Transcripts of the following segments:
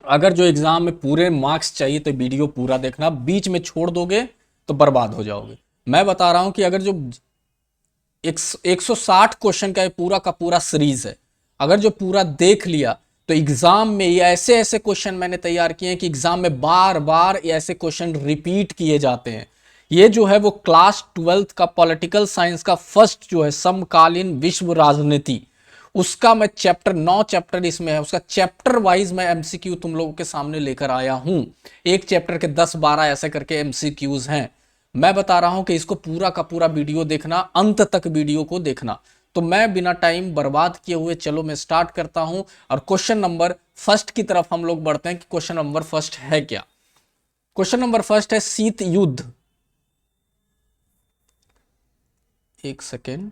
अगर जो एग्जाम में पूरे मार्क्स चाहिए तो वीडियो पूरा देखना, बीच में छोड़ दोगे तो बर्बाद हो जाओगे। मैं बता रहा हूं कि अगर जो 160 क्वेश्चन का पूरा सीरीज है, अगर जो पूरा देख लिया तो एग्जाम में ये ऐसे ऐसे क्वेश्चन मैंने तैयार किए हैं कि एग्जाम में बार बार ऐसे क्वेश्चन रिपीट किए जाते हैं। ये जो है वो क्लास 12th का पॉलिटिकल साइंस का फर्स्ट जो है समकालीन विश्व राजनीति, उसका मैं चैप्टर 9 चैप्टर इसमें है, उसका चैप्टर वाइज मैं एमसीक्यू तुम लोगों के सामने लेकर आया हूं। एक चैप्टर के 10-12 ऐसे करके एमसीक्यूज हैं। मैं बता रहा हूं कि इसको पूरा का पूरा वीडियो देखना, अंत तक वीडियो को देखना। तो मैं बिना टाइम बर्बाद किए हुए चलो मैं स्टार्ट करता हूं और क्वेश्चन नंबर फर्स्ट की तरफ हम लोग बढ़ते हैं कि क्वेश्चन नंबर फर्स्ट है क्या। क्वेश्चन नंबर फर्स्ट है शीत युद्ध। एक सेकेंड।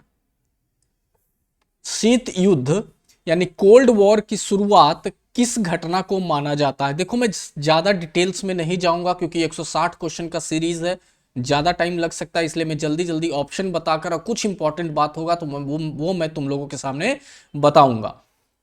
शीत युद्ध यानी कोल्ड वॉर की शुरुआत किस घटना को माना जाता है। देखो मैं ज्यादा डिटेल्स में नहीं जाऊंगा क्योंकि 160 क्वेश्चन का सीरीज है, ज्यादा टाइम लग सकता है, इसलिए मैं जल्दी जल्दी ऑप्शन बताकर और कुछ इंपॉर्टेंट बात होगा तो वो मैं तुम लोगों के सामने बताऊंगा।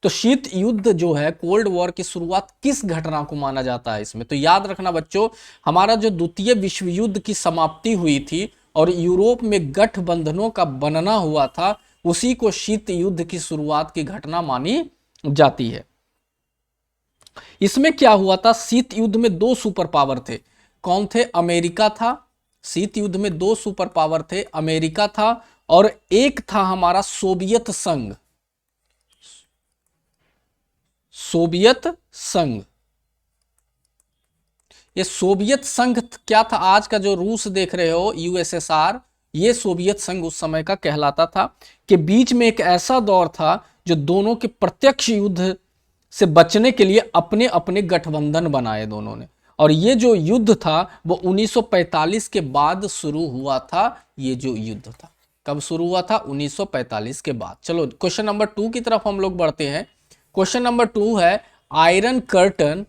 तो शीत युद्ध जो है कोल्ड वॉर की शुरुआत किस घटना को माना जाता है इसमें, तो याद रखना बच्चों, हमारा जो द्वितीय विश्व युद्ध की समाप्ति हुई थी और यूरोप में गठबंधनों का बनना हुआ था, उसी को शीत युद्ध की शुरुआत की घटना मानी जाती है। इसमें क्या हुआ था, शीत युद्ध में दो सुपर पावर थे। कौन थे? अमेरिका था। शीत युद्ध में दो सुपर पावर थे, अमेरिका था और एक था हमारा सोवियत संघ। सोवियत संघ, ये सोवियत संघ क्या था? आज का जो रूस देख रहे हो यूएसएसआर, ये सोवियत संघ उस समय का कहलाता था। कि बीच में एक ऐसा दौर था जो दोनों के प्रत्यक्ष युद्ध से बचने के लिए अपने अपने गठबंधन बनाए दोनों ने, और ये जो युद्ध था वो 1945 के बाद शुरू हुआ था। ये जो युद्ध था कब शुरू हुआ था? 1945 के बाद। चलो क्वेश्चन नंबर 2 की तरफ हम लोग बढ़ते हैं। क्वेश्चन नंबर 2 है आयरन कर्टन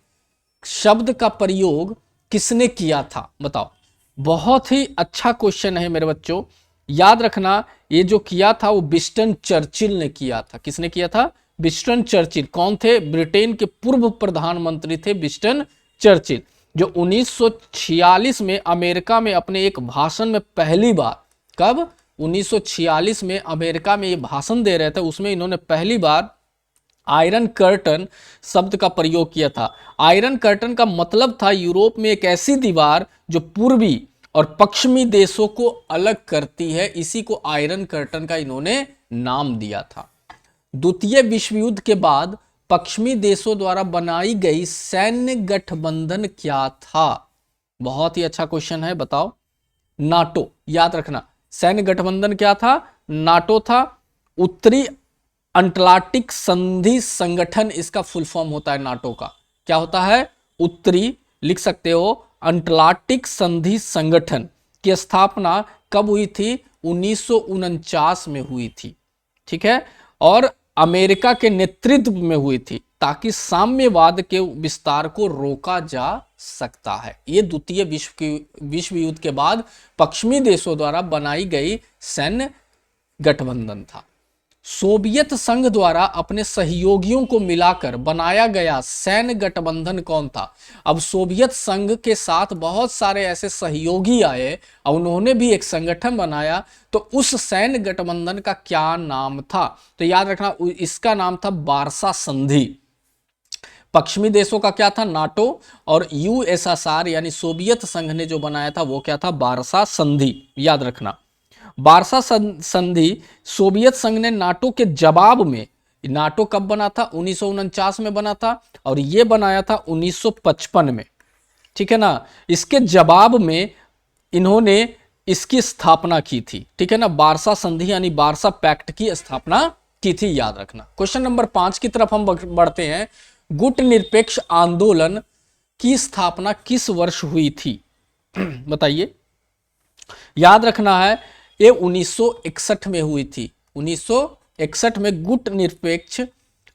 शब्द का प्रयोग किसने किया था, बताओ। बहुत ही अच्छा क्वेश्चन है मेरे बच्चों, याद रखना। ये जो किया था वो विंस्टन चर्चिल ने किया था। किसने किया था? Winston Churchill. कौन थे? ब्रिटेन के पूर्व प्रधानमंत्री थे विंस्टन चर्चिल, जो 1946 में अमेरिका में अपने एक भाषण में पहली बार, कब? 1946 में अमेरिका में ये भाषण दे रहे थे, उसमें इन्होंने पहली बार आयरन कर्टन शब्द का प्रयोग किया था। आयरन कर्टन का मतलब था यूरोप में एक ऐसी दीवार जो पूर्वी और पश्चिमी देशों को अलग करती है, इसी को आयरन कर्टन का इन्होंने नाम दिया था। द्वितीय विश्व युद्ध के बाद पश्चिमी देशों द्वारा बनाई गई सैन्य गठबंधन क्या था? बहुत ही अच्छा क्वेश्चन है, बताओ। नाटो। याद रखना, सैन्य गठबंधन क्या था? नाटो था। उत्तरी अटलांटिक संधि संगठन इसका फुल फॉर्म होता है नाटो का। क्या होता है? उत्तरी, लिख सकते हो, अटलांटिक संधि संगठन की स्थापना कब हुई थी? 1949 में हुई थी, ठीक है, और अमेरिका के नेतृत्व में हुई थी ताकि साम्यवाद के विस्तार को रोका जा सकता है। यह द्वितीय विश्व युद्ध के बाद पश्चिमी देशों द्वारा बनाई गई सैन्य गठबंधन था। सोवियत संघ द्वारा अपने सहयोगियों को मिलाकर बनाया गया सैन्य गठबंधन कौन था? अब सोवियत संघ के साथ बहुत सारे ऐसे सहयोगी आए और उन्होंने भी एक संगठन बनाया, तो उस सैन्य गठबंधन का क्या नाम था? तो याद रखना, इसका नाम था वार्सा संधि। पश्चिमी देशों का क्या था? नाटो, और यूएसएसआर यानी सोवियत संघ ने जो बनाया था वो क्या था? वार्सा संधि। याद रखना, वार्सा संधि सोवियत संघ ने नाटो के जवाब में, नाटो कब बना था? 1949 में बना था, और यह बनाया था 1955 में, ठीक है ना। इसके जवाब में इन्होंने इसकी स्थापना की थी, ठीक है ना। वार्सा संधि यानी वार्सा पैक्ट की स्थापना की थी, याद रखना। क्वेश्चन नंबर 5 की तरफ हम बढ़ते हैं। गुट निरपेक्ष आंदोलन की स्थापना किस वर्ष हुई थी? बताइए। याद रखना है, ये 1961 में हुई थी। 1961 में गुट निरपेक्ष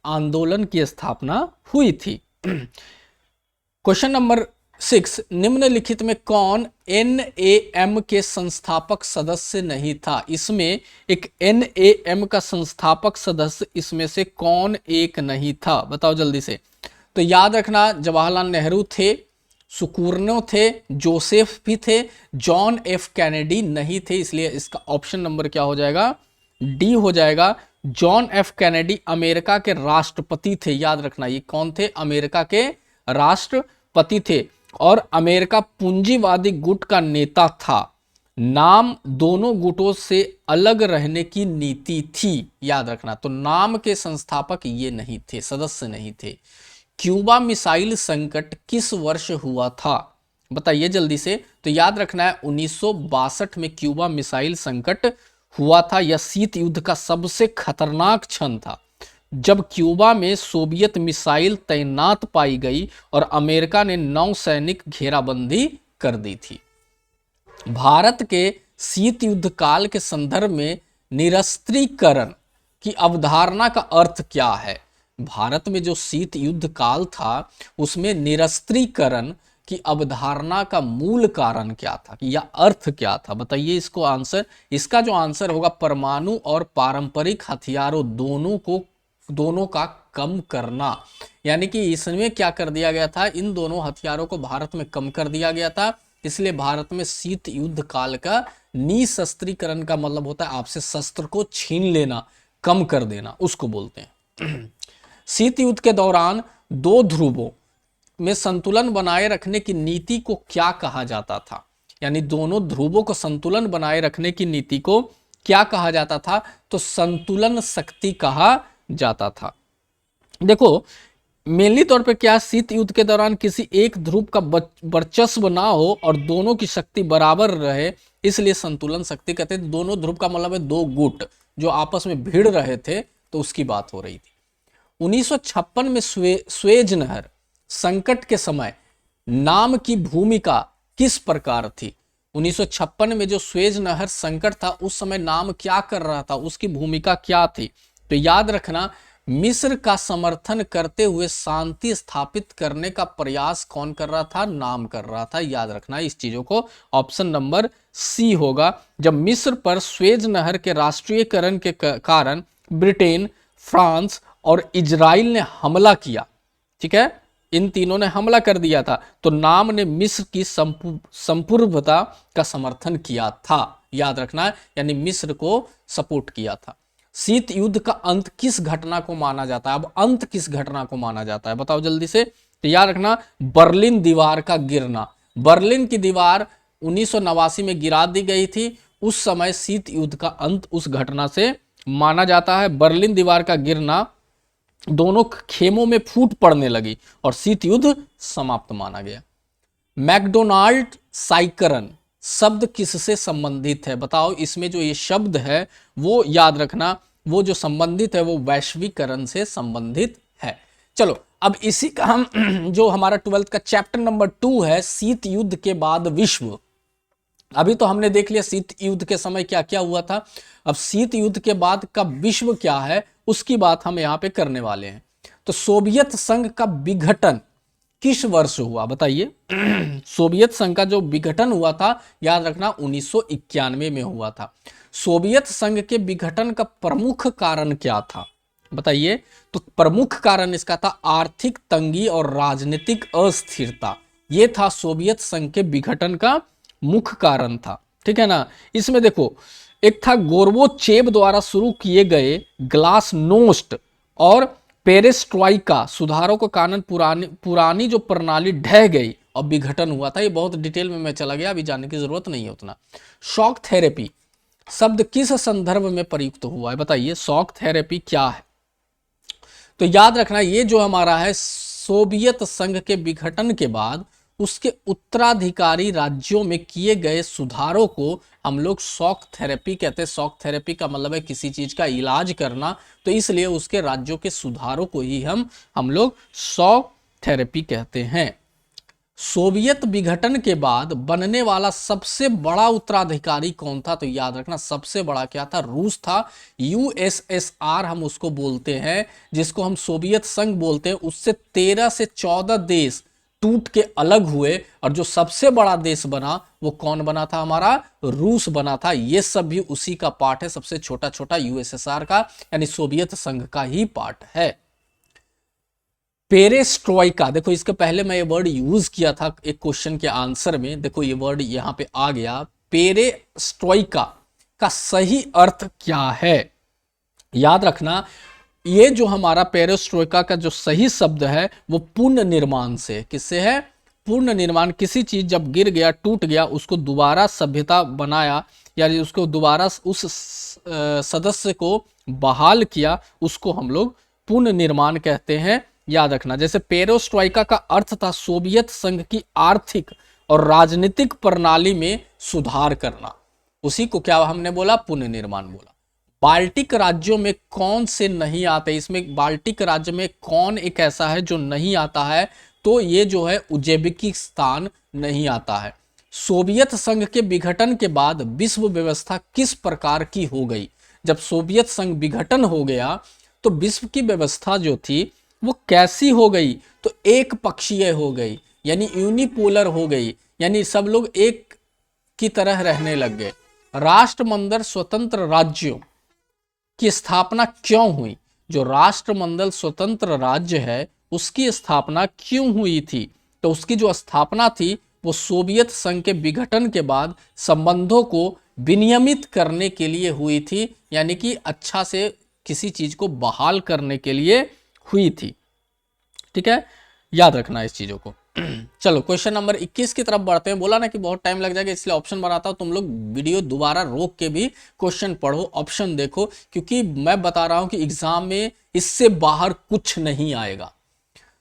आंदोलन की स्थापना हुई थी। क्वेश्चन नंबर 6, निम्नलिखित में कौन एनएएम के संस्थापक सदस्य नहीं था? इसमें एक एनएएम का संस्थापक सदस्य इसमें से कौन एक नहीं था? बताओ जल्दी से। तो याद रखना जवाहरलाल नेहरू थे, सुकूर्नो थे, जोसेफ भी थे, जॉन एफ कैनेडी नहीं थे, इसलिए इसका ऑप्शन नंबर क्या हो जाएगा, डी हो जाएगा। जॉन एफ कैनेडी अमेरिका के राष्ट्रपति थे, याद रखना ये कौन थे, अमेरिका के राष्ट्रपति थे और अमेरिका पूंजीवादी गुट का नेता था। नाम दोनों गुटों से अलग रहने की नीति थी, याद रखना। तो नाम के संस्थापक ये नहीं थे, सदस्य नहीं थे। क्यूबा मिसाइल संकट किस वर्ष हुआ था, बताइए जल्दी से। तो याद रखना है 1962 में क्यूबा मिसाइल संकट हुआ था। यह शीत युद्ध का सबसे खतरनाक क्षण था, जब क्यूबा में सोवियत मिसाइल तैनात पाई गई और अमेरिका ने नौसैनिक घेराबंदी कर दी थी। भारत के शीत युद्ध काल के संदर्भ में निरस्त्रीकरण की अवधारणा का अर्थ क्या है। भारत में जो शीत युद्ध काल था उसमें निरस्त्रीकरण की अवधारणा का मूल कारण क्या था या अर्थ क्या था, बताइए इसको आंसर। इसका जो आंसर होगा परमाणु और पारंपरिक हथियारों दोनों का कम करना। यानी कि इसमें क्या कर दिया गया था, इन दोनों हथियारों को भारत में कम कर दिया गया था। इसलिए भारत में शीत युद्ध काल का निशस्त्रीकरण का मतलब होता है आपसे शस्त्र को छीन लेना, कम कर देना, उसको बोलते हैं। शीत युद्ध के दौरान दो ध्रुवों में संतुलन बनाए रखने की नीति को क्या कहा जाता था, यानी दोनों ध्रुवों को संतुलन बनाए रखने की नीति को क्या कहा जाता था, तो संतुलन शक्ति कहा जाता था। देखो मेनली तौर पे क्या, शीत युद्ध के दौरान किसी एक ध्रुव का वर्चस्व ना हो और दोनों की शक्ति बराबर रहे, इसलिए संतुलन शक्ति कहते हैं। दोनों ध्रुव का मतलब है दो गुट जो आपस में भिड़ रहे थे, तो उसकी बात हो रही थी। 1956 में स्वेज नहर संकट के समय नाम की भूमिका किस प्रकार थी। 1956 में जो स्वेज नहर संकट था उस समय नाम क्या कर रहा था, उसकी भूमिका क्या थी। तो याद रखना मिस्र का समर्थन करते हुए शांति स्थापित करने का प्रयास कौन कर रहा था, नाम कर रहा था। याद रखना इस चीजों को, ऑप्शन नंबर सी होगा। जब मिस्र पर स्वेज नहर के राष्ट्रीयकरण के कारण ब्रिटेन, फ्रांस और इजराइल ने हमला किया, ठीक है, इन तीनों ने हमला कर दिया था, तो नाम ने मिस्र की संप्रभुता का समर्थन किया था। याद रखना, यानी मिस्र को सपोर्ट किया था। शीत युद्ध का अंत किस घटना को माना जाता है, अब अंत किस घटना को माना जाता है बताओ जल्दी से। तो याद रखना बर्लिन दीवार का गिरना। बर्लिन की दीवार 1989 में गिरा दी गई थी, उस समय शीत युद्ध का अंत उस घटना से माना जाता है। बर्लिन दीवार का गिरना, दोनों खेमों में फूट पड़ने लगी और शीत युद्ध समाप्त माना गया। मैकडोनाल्ड साइकरण शब्द किससे संबंधित है, बताओ। इसमें जो ये शब्द है वो याद रखना, वो जो संबंधित है वो वैश्वीकरण से संबंधित है। चलो अब इसी का हम जो हमारा 12th का चैप्टर नंबर 2 है, शीत युद्ध के बाद विश्व। अभी तो हमने देख लिया शीत युद्ध के समय क्या क्या हुआ था, अब शीत युद्ध के बाद का विश्व क्या है उसकी बात हम यहां पे करने वाले हैं। तो सोवियत संघ का विघटन किस वर्ष हुआ, बताइए। सोवियत संघ का जो विघटन हुआ था, याद रखना 1991 में हुआ था। सोवियत संघ के विघटन का प्रमुख कारण क्या था, बताइए। तो प्रमुख कारण इसका था आर्थिक तंगी और राजनीतिक अस्थिरता, यह था सोवियत संघ के विघटन का मुख्य कारण था, ठीक है ना। इसमें देखो एक था गोर्बोचेव द्वारा शुरू किए गए ग्लासनोस्ट और पेरेस्ट्रॉइका सुधारों के कारण पुरानी जो प्रणाली ढह गई और विघटन हुआ था। ये बहुत डिटेल में मैं चला गया, अभी जानने की जरूरत नहीं है उतना। शॉक थेरेपी शब्द किस संदर्भ में प्रयुक्त हुआ है, बताइए। शॉक थेरेपी क्या है, तो याद रखना ये जो हमारा है सोवियत संघ के विघटन के बाद उसके उत्तराधिकारी राज्यों में किए गए सुधारों को हम लोग शॉक थेरेपी कहते हैं। शॉक थेरेपी का मतलब है किसी चीज का इलाज करना, तो इसलिए उसके राज्यों के सुधारों को ही हम लोग शॉक थेरेपी कहते हैं। सोवियत विघटन के बाद बनने वाला सबसे बड़ा उत्तराधिकारी कौन था, तो याद रखना सबसे बड़ा क्या था, रूस था। यूएसएसआर हम उसको बोलते हैं, जिसको हम सोवियत संघ बोलते हैं। उससे 13 से 14 देश टूट के अलग हुए और जो सबसे बड़ा देश बना वो कौन बना था, हमारा रूस बना था। ये सब भी उसी का पार्ट है, सबसे छोटा छोटा यूएसएसआर का यानी सोवियत संघ का ही पार्ट है। पेरेस्ट्रोइका, देखो इसके पहले मैं ये वर्ड यूज किया था एक क्वेश्चन के आंसर में, देखो ये वर्ड यहां पे आ गया। पेरेस्ट्रोइका का सही अर्थ क्या है, याद रखना। ये जो हमारा पेरेस्ट्रोइका का जो सही शब्द है वो पुनर्निर्माण से, किससे है, पुनर्निर्माण। किसी चीज जब गिर गया, टूट गया, उसको दोबारा सभ्यता बनाया, यानी उसको दोबारा उस सदस्य को बहाल किया, उसको हम लोग पुनर्निर्माण कहते हैं, याद रखना। जैसे पेरेस्ट्रोइका का अर्थ था सोवियत संघ की आर्थिक और राजनीतिक प्रणाली में सुधार करना, उसी को क्या हमने बोला, पुनर्निर्माण बोला। बाल्टिक राज्यों में कौन से नहीं आते, इसमें बाल्टिक राज्य में कौन एक ऐसा है जो नहीं आता है, तो ये जो है उज्बेकिस्तान नहीं आता है। सोवियत संघ के विघटन के बाद विश्व व्यवस्था किस प्रकार की हो गई, जब सोवियत संघ विघटन हो गया तो विश्व की व्यवस्था जो थी वो कैसी हो गई, तो एक पक्षीय हो गई, यानी यूनिपोलर हो गई, यानी सब लोग एक की तरह रहने लग गए। राष्ट्रमंडल स्वतंत्र राज्यों की स्थापना क्यों हुई, जो राष्ट्रमंडल स्वतंत्र राज्य है उसकी स्थापना क्यों हुई थी, तो उसकी जो स्थापना थी वो सोवियत संघ के विघटन के बाद संबंधों को विनियमित करने के लिए हुई थी, यानी कि अच्छा से किसी चीज को बहाल करने के लिए हुई थी। ठीक है, याद रखना इस चीजों को। चलो क्वेश्चन नंबर 21 की तरफ बढ़ते हैं। बोला ना कि बहुत टाइम लग जाएगा, इसलिए ऑप्शन बनाता हूं, तुम लोग वीडियो दोबारा रोक के भी क्वेश्चन पढ़ो, ऑप्शन देखो, क्योंकि मैं बता रहा हूं कि एग्जाम में इससे बाहर कुछ नहीं आएगा।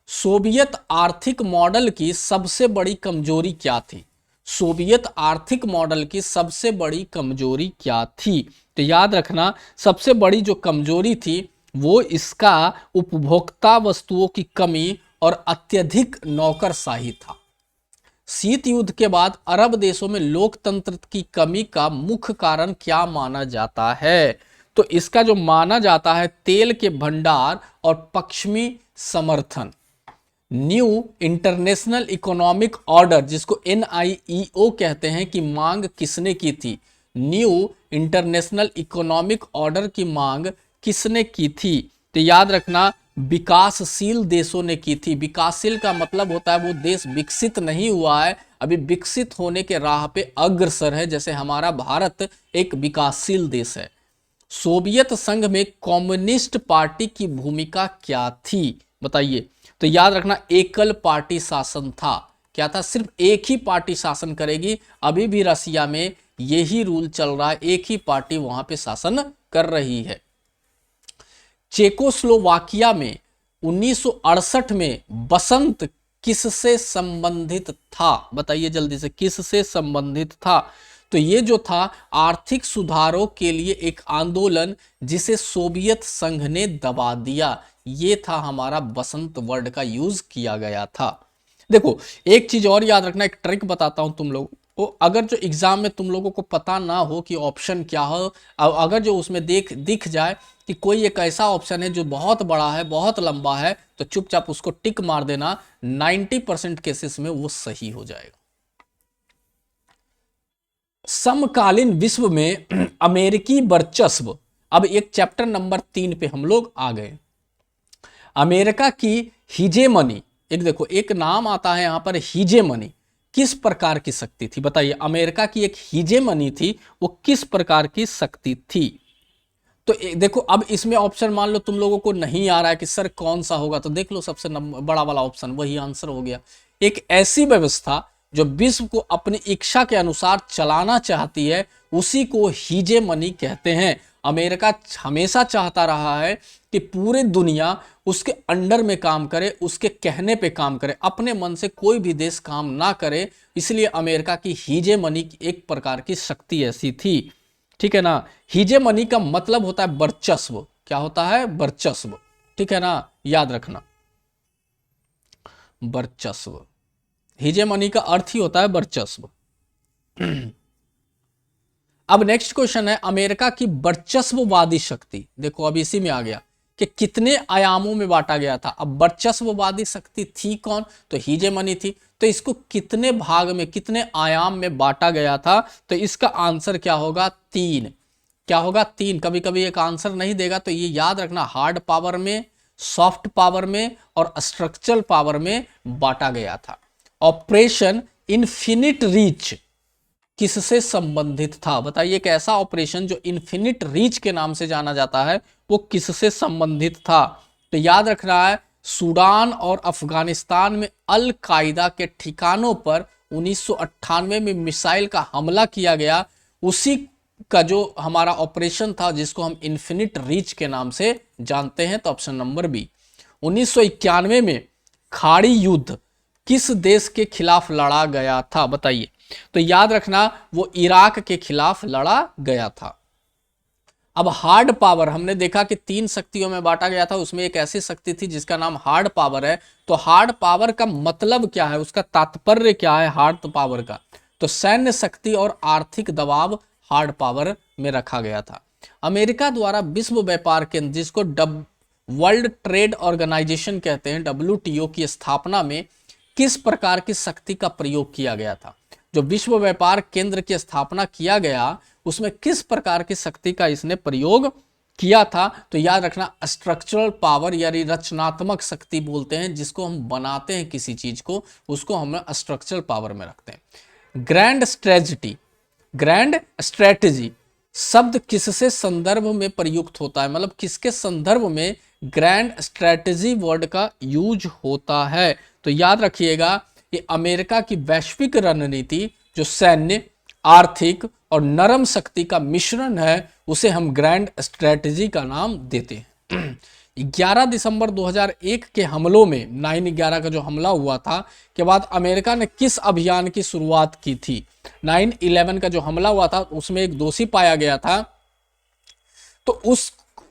सोवियत आर्थिक मॉडल की सबसे बड़ी कमजोरी क्या थी, सोवियत आर्थिक मॉडल की सबसे बड़ी कमजोरी क्या थी, तो याद रखना सबसे बड़ी जो कमजोरी थी वो इसका उपभोक्ता वस्तुओं की कमी और अत्यधिक नौकरशाही था। शीत युद्ध के बाद अरब देशों में लोकतंत्र की कमी का मुख्य कारण क्या माना जाता है, तो इसका जो माना जाता है तेल के भंडार और पश्चिमी समर्थन। न्यू इंटरनेशनल इकोनॉमिक ऑर्डर, जिसको NIEO कहते हैं, की मांग किसने की थी, न्यू इंटरनेशनल इकोनॉमिक ऑर्डर की मांग किसने की थी, तो याद रखना विकासशील देशों ने की थी। विकासशील का मतलब होता है वो देश विकसित नहीं हुआ है, अभी विकसित होने के राह पे अग्रसर है, जैसे हमारा भारत एक विकासशील देश है। सोवियत संघ में कम्युनिस्ट पार्टी की भूमिका क्या थी, बताइए, तो याद रखना एकल पार्टी शासन था। क्या था, सिर्फ एक ही पार्टी शासन करेगी, अभी भी रसिया में यही रूल चल रहा है, एक ही पार्टी वहां पे शासन कर रही है। चेकोस्लोवाकिया में 1968 में बसंत किससे संबंधित था, बताइए जल्दी से, किससे संबंधित था, तो ये जो था आर्थिक सुधारों के लिए एक आंदोलन जिसे सोवियत संघ ने दबा दिया, ये था हमारा बसंत वर्ड का यूज किया गया था। देखो एक चीज और याद रखना, एक ट्रिक बताता हूं तुम लोग को, अगर जो एग्जाम में तुम लोगों को पता ना हो कि ऑप्शन क्या हो, अगर जो उसमें दिख जाए कि कोई एक ऐसा ऑप्शन है जो बहुत बड़ा है, बहुत लंबा है, तो चुपचाप उसको टिक मार देना, 90% केसेस में वो सही हो जाएगा। समकालीन विश्व में अमेरिकी वर्चस्व, अब एक चैप्टर नंबर 3 पे हम लोग आ गए। अमेरिका की हीजेमनी, एक देखो एक नाम आता है यहां पर हीजेमनी, किस प्रकार की शक्ति थी, बताइए, अमेरिका की एक हीजेमनी थी, वो किस प्रकार की शक्ति थी, तो देखो अब इसमें ऑप्शन मान लो तुम लोगों को नहीं आ रहा है कि सर कौन सा होगा, तो देख लो सबसे बड़ा वाला ऑप्शन, वही आंसर हो गया। एक ऐसी व्यवस्था जो विश्व को अपनी इच्छा के अनुसार चलाना चाहती है, उसी को हीजेमनी कहते हैं। अमेरिका हमेशा चाहता रहा है कि पूरी दुनिया उसके अंडर में काम करे, उसके कहने पे काम करे, अपने मन से कोई भी देश काम ना करे, इसलिए अमेरिका की हीजेमनी एक प्रकार की शक्ति ऐसी थी। ठीक है ना, हीजेमनी का मतलब होता है वर्चस्व, क्या होता है, वर्चस्व, ठीक है ना, याद रखना, वर्चस्व, हीजेमनी का अर्थ ही होता है वर्चस्व। अब नेक्स्ट क्वेश्चन है अमेरिका की वर्चस्ववादी शक्ति, देखो अब इसी में आ गया कि कितने आयामों में बांटा गया था। अब वर्चस्ववादी शक्ति थी कौन, तो हीजेमनी थी, तो इसको कितने भाग में, कितने आयाम में बांटा गया था, तो इसका आंसर क्या होगा, 3, क्या होगा, 3। कभी कभी एक आंसर नहीं देगा तो ये याद रखना, हार्ड पावर में, सॉफ्ट पावर में और स्ट्रक्चरल पावर में बांटा गया था। ऑपरेशन इन्फिनिट रीच किससे संबंधित था? बताइए एक ऐसा ऑपरेशन जो इन्फिनिट रीच के नाम से जाना जाता है वो किससे संबंधित था? तो याद रखना है, सूडान और अफगानिस्तान में अल कायदा के ठिकानों पर 1998 में मिसाइल का हमला किया गया, उसी का जो हमारा ऑपरेशन था जिसको हम इन्फिनिट रीच के नाम से जानते हैं। तो ऑप्शन नंबर बी। 1991 में खाड़ी युद्ध किस देश के खिलाफ लड़ा गया था? बताइए। तो याद रखना वो इराक के खिलाफ लड़ा गया था। अब हार्ड पावर हमने देखा कि 3 शक्तियों में बांटा गया था, उसमें एक ऐसी शक्ति थी जिसका नाम हार्ड पावर है। तो हार्ड पावर का मतलब क्या है, उसका तात्पर्य क्या है हार्ड पावर का? तो सैन्य शक्ति और आर्थिक दबाव हार्ड पावर में रखा गया था। अमेरिका द्वारा विश्व व्यापार केंद्र, जिसको वर्ल्ड ट्रेड ऑर्गेनाइजेशन कहते हैं, WTO की स्थापना में किस प्रकार की शक्ति का प्रयोग किया गया था? जो विश्व व्यापार केंद्र की स्थापना किया गया उसमें किस प्रकार की शक्ति का इसने प्रयोग किया था? तो याद रखना स्ट्रक्चरल पावर यानी रचनात्मक शक्ति बोलते हैं, जिसको हम बनाते हैं किसी चीज को, उसको हम स्ट्रक्चरल पावर में रखते हैं। ग्रैंड स्ट्रेटजी शब्द किससे संदर्भ में प्रयुक्त होता है? मतलब किसके संदर्भ में ग्रैंड स्ट्रेटजी वर्ड का यूज होता है? तो याद रखिएगा ये अमेरिका की वैश्विक रणनीति जो सैन्य, आर्थिक और नरम शक्ति का मिश्रण है, उसे हम ग्रैंड स्ट्रेटजी का नाम देते हैं। 11 दिसंबर 2001 के हमलों में 9/11 का जो हमला हुआ था के बाद अमेरिका ने किस अभियान की शुरुआत की थी? 9/11 का जो हमला हुआ था उसमें एक दोषी पाया गया था, तो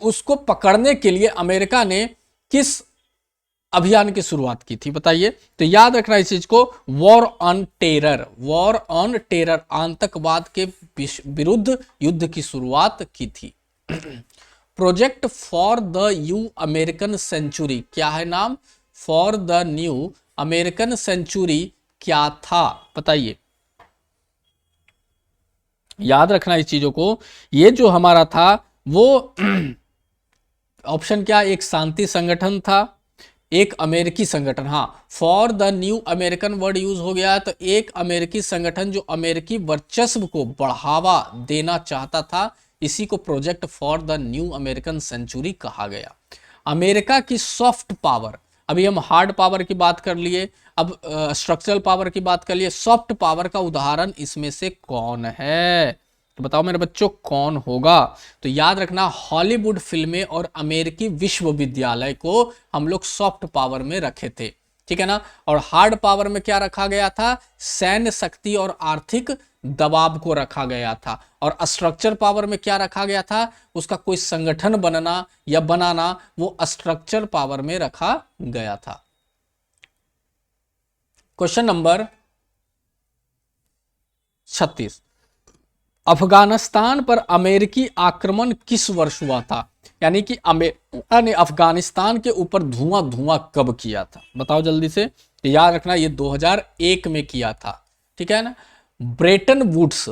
उसको पकड़ने के लिए अमेरिका ने किस अभियान की शुरुआत की थी? बताइए। तो याद रखना इस चीज को, वॉर ऑन टेरर आतंकवाद के विरुद्ध युद्ध की शुरुआत की थी। Project for the new American century क्या है नाम? For the new American century क्या था? बताइए। याद रखना इस चीजों को, ये जो हमारा था वो ऑप्शन क्या, एक शांति संगठन था, एक अमेरिकी संगठन। हाँ, for the new American word use हो गया, तो एक अमेरिकी संगठन जो अमेरिकी वर्चस्व को बढ़ावा देना चाहता था, इसी को project for the new American century कहा गया। अमेरिका की सॉफ्ट पावर, अभी हम हार्ड पावर की बात कर लिए, अब स्ट्रक्चरल पावर की बात कर लिए, सॉफ्ट पावर का उदाहरण इसमें से कौन है? तो बताओ मेरे बच्चों कौन होगा? तो याद रखना हॉलीवुड फिल्में और अमेरिकी विश्वविद्यालय को हम लोग सॉफ्ट पावर में रखे थे, ठीक है ना। और हार्ड पावर में क्या रखा गया था? सैन्य शक्ति और आर्थिक दबाव को रखा गया था। और स्ट्रक्चर पावर में क्या रखा गया था? उसका कोई संगठन बनना या बनाना, वो स्ट्रक्चर पावर में रखा गया था। क्वेश्चन नंबर 36, अफगानिस्तान पर अमेरिकी आक्रमण किस वर्ष हुआ था? यानी कि अमेरिका ने अफगानिस्तान के ऊपर धुआं कब किया था? बताओ जल्दी से। याद रखना ये 2001 में किया था, ठीक है ना। ब्रेटन वुड्स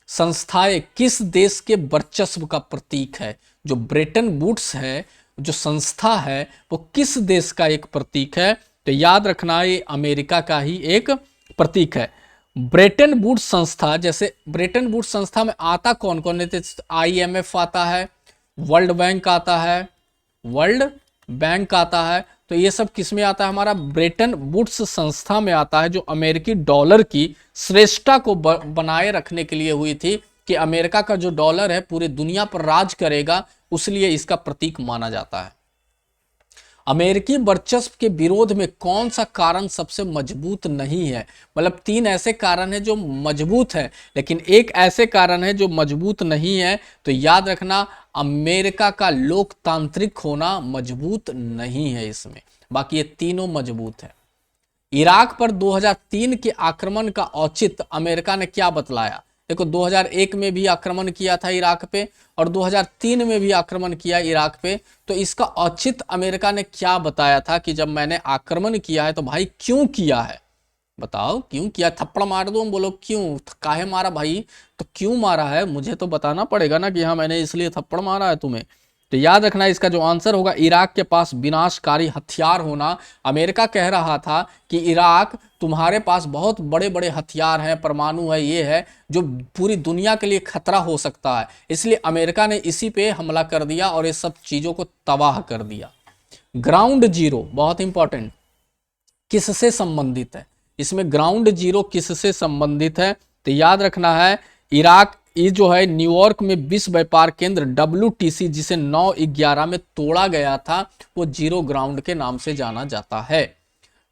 संस्थाएं किस देश के वर्चस्व का प्रतीक है? जो ब्रेटन वुड्स है जो संस्था है वो किस देश का एक प्रतीक है? तो याद रखना ये अमेरिका का ही एक प्रतीक है। ब्रेटन वुड्स संस्था, जैसे ब्रेटन वुड्स संस्था में आता कौन कौन है? IMF आता है, वर्ल्ड बैंक आता है। तो ये सब किस में आता है? हमारा ब्रेटन वुड्स संस्था में आता है, जो अमेरिकी डॉलर की श्रेष्ठता को बनाए रखने के लिए हुई थी, कि अमेरिका का जो डॉलर है पूरी दुनिया पर राज करेगा, उसलिए इसका प्रतीक माना जाता है। अमेरिकी वर्चस्व के विरोध में कौन सा कारण सबसे मजबूत नहीं है? मतलब 3 ऐसे कारण हैं जो मजबूत है, लेकिन एक ऐसे कारण है जो मजबूत नहीं है। तो याद रखना अमेरिका का लोकतांत्रिक होना मजबूत नहीं है इसमें, बाकी ये तीनों मजबूत है। इराक पर 2003 के आक्रमण का औचित्य अमेरिका ने क्या बतलाया? देखो 2001 में भी आक्रमण किया था इराक पे और 2003 में भी आक्रमण किया इराक पे, तो इसका औचित्य अमेरिका ने क्या बताया था कि जब मैंने आक्रमण किया है तो भाई क्यों किया है? बताओ क्यों किया? थप्पड़ मार दो, बोलो क्यों, काहे मारा भाई? तो क्यों मारा है मुझे तो बताना पड़ेगा ना कि हाँ मैंने इसलिए थप्पड़ मारा है तुम्हें। तो याद रखना इसका जो आंसर होगा इराक के पास विनाशकारी हथियार होना। अमेरिका कह रहा था कि इराक तुम्हारे पास बहुत बड़े बड़े हथियार हैं, परमाणु है, ये है जो पूरी दुनिया के लिए खतरा हो सकता है, इसलिए अमेरिका ने इसी पे हमला कर दिया और ये सब चीजों को तबाह कर दिया। ग्राउंड जीरो बहुत इंपॉर्टेंट, किससे संबंधित है, इसमें ग्राउंड जीरो किससे संबंधित है, तो याद रखना है इराक, ये जो है न्यूयॉर्क में विश्व व्यापार केंद्र WTC जिसे 9/11 में तोड़ा गया था, वो जीरो ग्राउंड के नाम से जाना जाता है।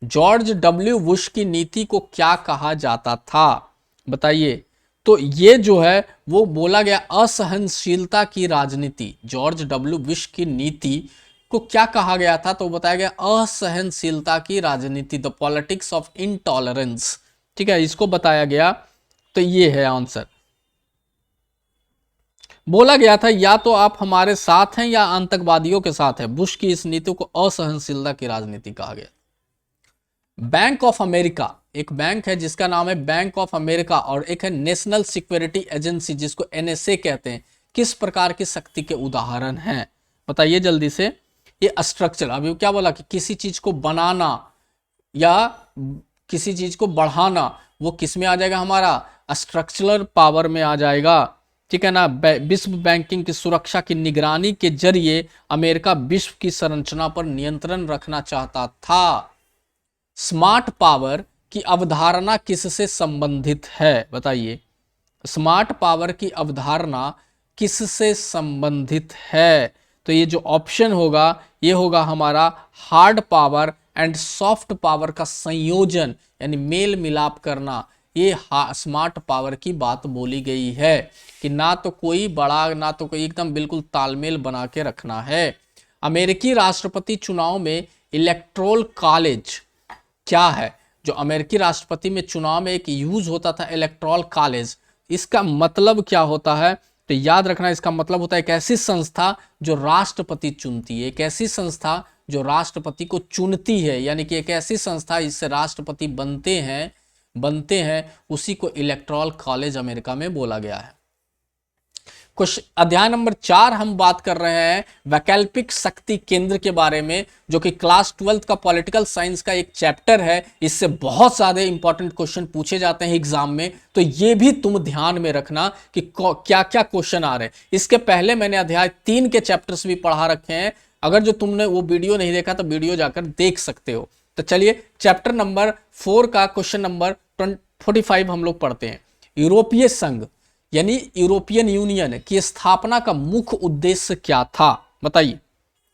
जॉर्ज W बुश की नीति को क्या कहा जाता था, बताइए। तो ये जो है वो बोला गया असहनशीलता की राजनीति। जॉर्ज W बुश की नीति को क्या कहा गया था, तो बताया गया असहनशीलता की राजनीति, द पॉलिटिक्स ऑफ इनटॉलरेंस। ठीक है, इसको बताया गया, तो ये है आंसर। बोला गया था या तो आप हमारे साथ हैं या आतंकवादियों के साथ हैं। बुश की इस नीति को असहनशीलता की राजनीति कहा गया। बैंक ऑफ अमेरिका, एक बैंक है जिसका नाम है बैंक ऑफ अमेरिका, और एक है नेशनल सिक्योरिटी एजेंसी जिसको NSA कहते हैं, किस प्रकार की शक्ति के उदाहरण हैं, बताइए जल्दी से। ये स्ट्रक्चर, अभी क्या बोला कि किसी चीज को बनाना या किसी चीज को बढ़ाना, वो किस में आ जाएगा, हमारा स्ट्रक्चरल पावर में आ जाएगा। ठीक है ना। विश्व बैंकिंग की सुरक्षा की निगरानी के जरिए अमेरिका विश्व की संरचना पर नियंत्रण रखना चाहता था। स्मार्ट पावर की अवधारणा किससे संबंधित है, बताइए। स्मार्ट पावर की अवधारणा किससे संबंधित है, तो ये जो ऑप्शन होगा ये होगा हमारा hard power and soft power का संयोजन, यानी मेल मिलाप करना, ये स्मार्ट पावर की बात बोली गई है कि ना तो कोई बड़ा ना तो कोई, एकदम बिल्कुल तालमेल बना के रखना है। अमेरिकी राष्ट्रपति चुनाव में इलेक्टोरल कॉलेज क्या है, जो अमेरिकी राष्ट्रपति में चुनाव में एक यूज होता था इलेक्टोरल कॉलेज, इसका मतलब क्या होता है, तो याद रखना इसका मतलब होता है एक ऐसी संस्था जो राष्ट्रपति चुनती है, एक ऐसी संस्था जो राष्ट्रपति को चुनती है, यानी कि एक ऐसी संस्था जिससे राष्ट्रपति बनते हैं, उसी को इलेक्टोरल कॉलेज अमेरिका में बोला गया है। कुछ अध्याय नंबर 4 हम बात कर रहे हैं वैकल्पिक शक्ति केंद्र के बारे में, जो कि क्लास 12 का पॉलिटिकल साइंस का एक चैप्टर है। इससे बहुत सारे इंपॉर्टेंट क्वेश्चन पूछे जाते हैं एग्जाम में, तो ये भी तुम ध्यान में रखना कि क्या क्या क्वेश्चन आ रहे हैं। इसके पहले मैंने अध्याय 3 के चैप्टर्स भी पढ़ा रखे हैं, अगर जो तुमने वो वीडियो नहीं देखा तो वीडियो जाकर देख सकते हो। तो चलिए चैप्टर नंबर 4 का क्वेश्चन नंबर 45 हम लोग पढ़ते हैं। यूरोपीय संघ यानी यूरोपियन यूनियन की स्थापना का मुख्य उद्देश्य क्या था, बताइए।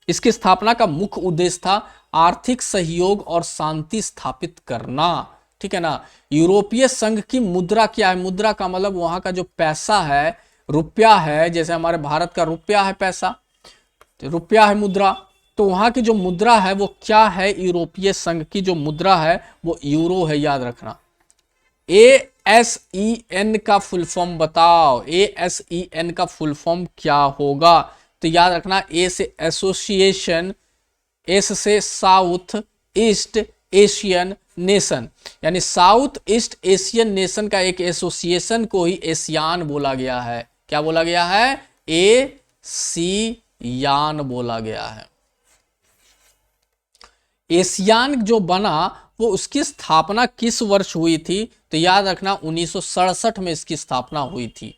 इसकी स्थापना का मुख्य उद्देश्य था आर्थिक सहयोग और शांति स्थापित करना। ठीक है ना। यूरोपीय संघ की मुद्रा क्या है, मुद्रा का मतलब वहां का जो पैसा है, रुपया है, जैसे हमारे भारत का रुपया है, पैसा रुपया है, मुद्रा, तो वहां की जो मुद्रा है वो क्या है, यूरोपीय संघ की जो मुद्रा है वो यूरो है, याद रखना। ASEAN का फुल फॉर्म बताओ, ASEAN का फुल फॉर्म क्या होगा, तो याद रखना A से एसोसिएशन, S से साउथ ईस्ट एशियन नेशन, यानी साउथ ईस्ट एशियन नेशन का एक एसोसिएशन को ही एशियान बोला गया है। क्या बोला गया है, एशियान बोला गया है। एशियान जो बना वो उसकी स्थापना किस वर्ष हुई थी, तो याद रखना 1967 में इसकी स्थापना हुई थी।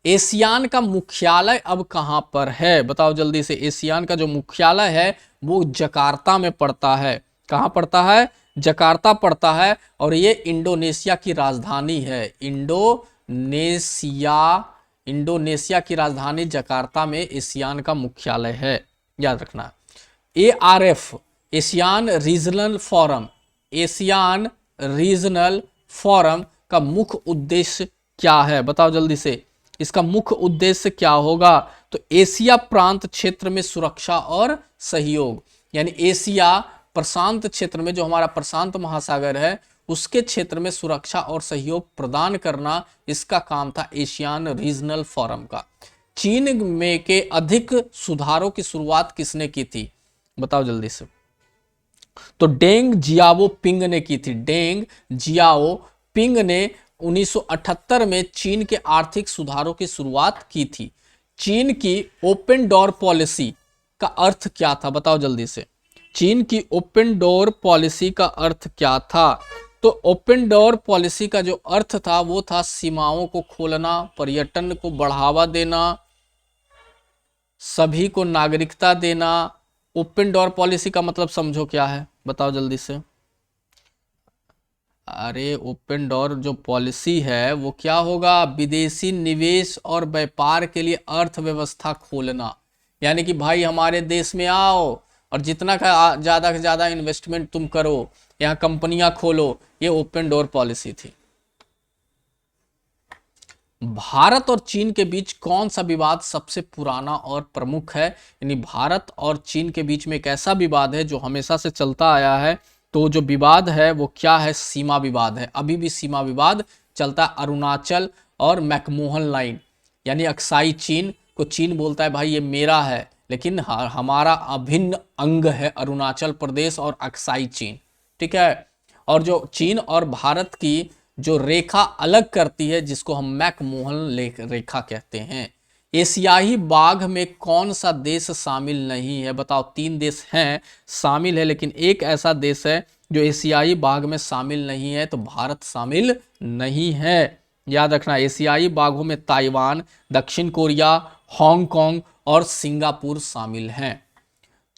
एशियान का मुख्यालय अब कहां पर है, बताओ जल्दी से। एशियान का जो मुख्यालय है वो जकार्ता में पड़ता है। कहां पड़ता है, जकार्ता पड़ता है, और ये इंडोनेशिया की राजधानी है। इंडोनेशिया की राजधानी जकार्ता में एशियान का मुख्यालय है, याद रखना। ARF ASEAN regional forum, ASEAN regional forum का मुख्य उद्देश्य क्या है, बताओ जल्दी से। इसका मुख्य उद्देश्य क्या होगा, तो एशिया प्रांत क्षेत्र में सुरक्षा और सहयोग, यानी एशिया प्रशांत क्षेत्र में, जो हमारा प्रशांत महासागर है उसके क्षेत्र में सुरक्षा और सहयोग प्रदान करना, इसका काम था एशियान रीजनल फोरम का। चीन में के अधिक सुधारों की शुरुआत किसने की थी, बताओ जल्दी से। तो डेंग जियाओपिंग ने की थी। डेंग जियाओपिंग ने 1978 में चीन के आर्थिक सुधारों की शुरुआत की थी। चीन की ओपन डोर पॉलिसी का अर्थ क्या था, बताओ जल्दी से। चीन की ओपन डोर पॉलिसी का अर्थ क्या था? तो ओपन डोर पॉलिसी का जो अर्थ था वो था सीमाओं को खोलना, पर्यटन को बढ़ावा देना, सभी को नागरिकता देना। ओपन डोर पॉलिसी का मतलब समझो क्या है, बताओ जल्दी से। अरे ओपन डोर जो पॉलिसी है वो क्या होगा? विदेशी निवेश और व्यापार के लिए अर्थव्यवस्था खोलना, यानी कि भाई हमारे देश में आओ और जितना का ज़्यादा से ज़्यादा इन्वेस्टमेंट तुम करो, यहाँ कंपनियां खोलो, ये ओपन डोर पॉलिसी थी। भारत और चीन के बीच कौन सा विवाद सबसे पुराना और प्रमुख है? यानी भारत और चीन के बीच में एक ऐसा विवाद है जो हमेशा से चलता आया है। तो जो विवाद है वो क्या है? सीमा विवाद है। अभी भी सीमा विवाद चलता है, अरुणाचल और मैकमोहन लाइन, यानी अक्साई चीन को चीन बोलता है भाई ये मेरा है, लेकिन हमारा अभिन्न अंग है अरुणाचल प्रदेश और अक्साई चीन, ठीक है। और जो चीन और भारत की जो रेखा अलग करती है, जिसको हम मैकमोहन रेखा कहते हैं। एशियाई बाघ में कौन सा देश शामिल नहीं है? बताओ। 3 देश हैं शामिल है, लेकिन एक ऐसा देश है जो एशियाई बाघ में शामिल नहीं है, तो भारत शामिल नहीं है। याद रखना, एशियाई बाघों में ताइवान, दक्षिण कोरिया, हांगकांग और सिंगापुर शामिल हैं।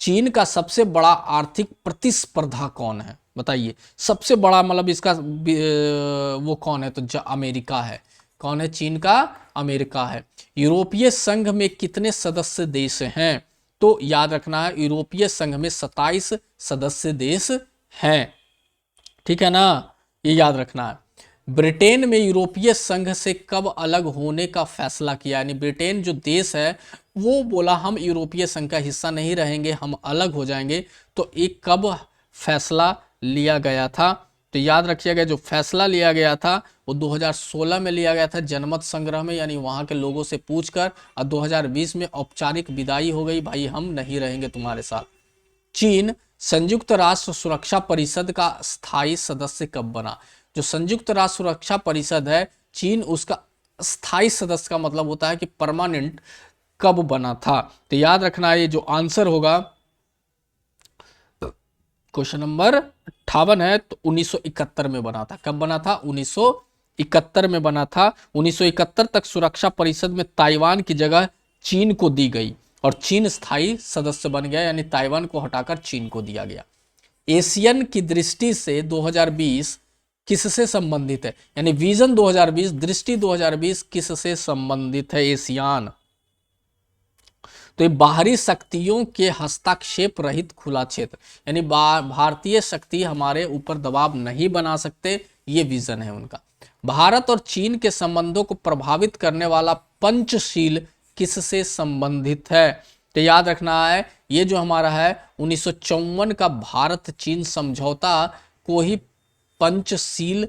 चीन का सबसे बड़ा आर्थिक प्रतिस्पर्धा कौन है? बताइए। सबसे बड़ा मतलब इसका वो कौन है? तो अमेरिका है। कौन है? चीन का अमेरिका है। यूरोपीय संघ में कितने सदस्य देश हैं? तो याद रखना है, यूरोपीय संघ में 27 सदस्य देश हैं, ठीक है ना, ये याद रखना है। ब्रिटेन में यूरोपीय संघ से कब अलग होने का फैसला किया? यानी ब्रिटेन जो देश है वो बोला हम यूरोपीय संघ का हिस्सा नहीं रहेंगे, हम अलग हो जाएंगे। तो एक कब फैसला लिया गया था? तो याद रखिएगा, जो फैसला लिया गया था वो 2016 में लिया गया था जनमत संग्रह में, यानी वहां के लोगों से पूछकर, और 2020 में औपचारिक विदाई हो गई, भाई हम नहीं रहेंगे तुम्हारे साथ। चीन संयुक्त राष्ट्र सुरक्षा परिषद का स्थायी सदस्य कब बना? जो संयुक्त राष्ट्र सुरक्षा परिषद है, चीन उसका स्थायी सदस्य का मतलब होता है कि परमानेंट, कब बना था? तो याद रखना, ये जो आंसर होगा क्वेश्चन नंबर 58 है, तो 1971 में बना था। कब बना था? 1971 में बना था। 1971 तक सुरक्षा परिषद में ताइवान की जगह चीन को दी गई और चीन स्थायी सदस्य बन गया, यानी ताइवान को हटाकर चीन को दिया गया। एशियन की दृष्टि से 2020 किससे संबंधित है? यानी विजन 2020, दृष्टि 2020 किससे संबंधित है? एशियान। तो ये बाहरी शक्तियों के हस्तक्षेप रहित खुला क्षेत्र, यानी भारतीय शक्ति हमारे ऊपर दबाव नहीं बना सकते, ये विजन है उनका। भारत और चीन के संबंधों को प्रभावित करने वाला पंचशील किससे संबंधित है? तो याद रखना है, ये जो हमारा है 1954 का भारत चीन समझौता को ही पंचशील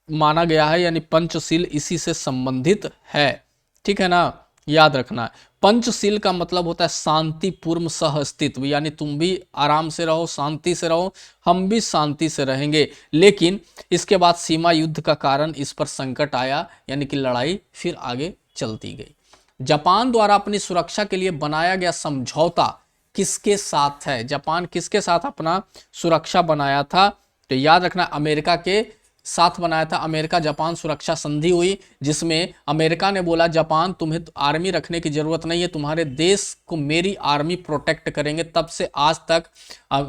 माना गया है, यानी पंचशील इसी से संबंधित है, ठीक है ना, याद रखना है। पंचशील का मतलब होता है शांतिपूर्ण सहअस्तित्व, यानी तुम भी आराम से रहो, शांति से रहो, हम भी शांति से रहेंगे। लेकिन इसके बाद सीमा युद्ध का कारण इस पर संकट आया, यानी कि लड़ाई फिर आगे चलती गई। जापान द्वारा अपनी सुरक्षा के लिए बनाया गया समझौता किसके साथ है? जापान किसके साथ अपना सुरक्षा बनाया था? तो याद रखना, अमेरिका के साथ बनाया था। अमेरिका जापान सुरक्षा संधि हुई, जिसमें अमेरिका ने बोला जापान तुम्हें आर्मी रखने की जरूरत नहीं है, तुम्हारे देश को मेरी आर्मी प्रोटेक्ट करेंगे। तब से आज तक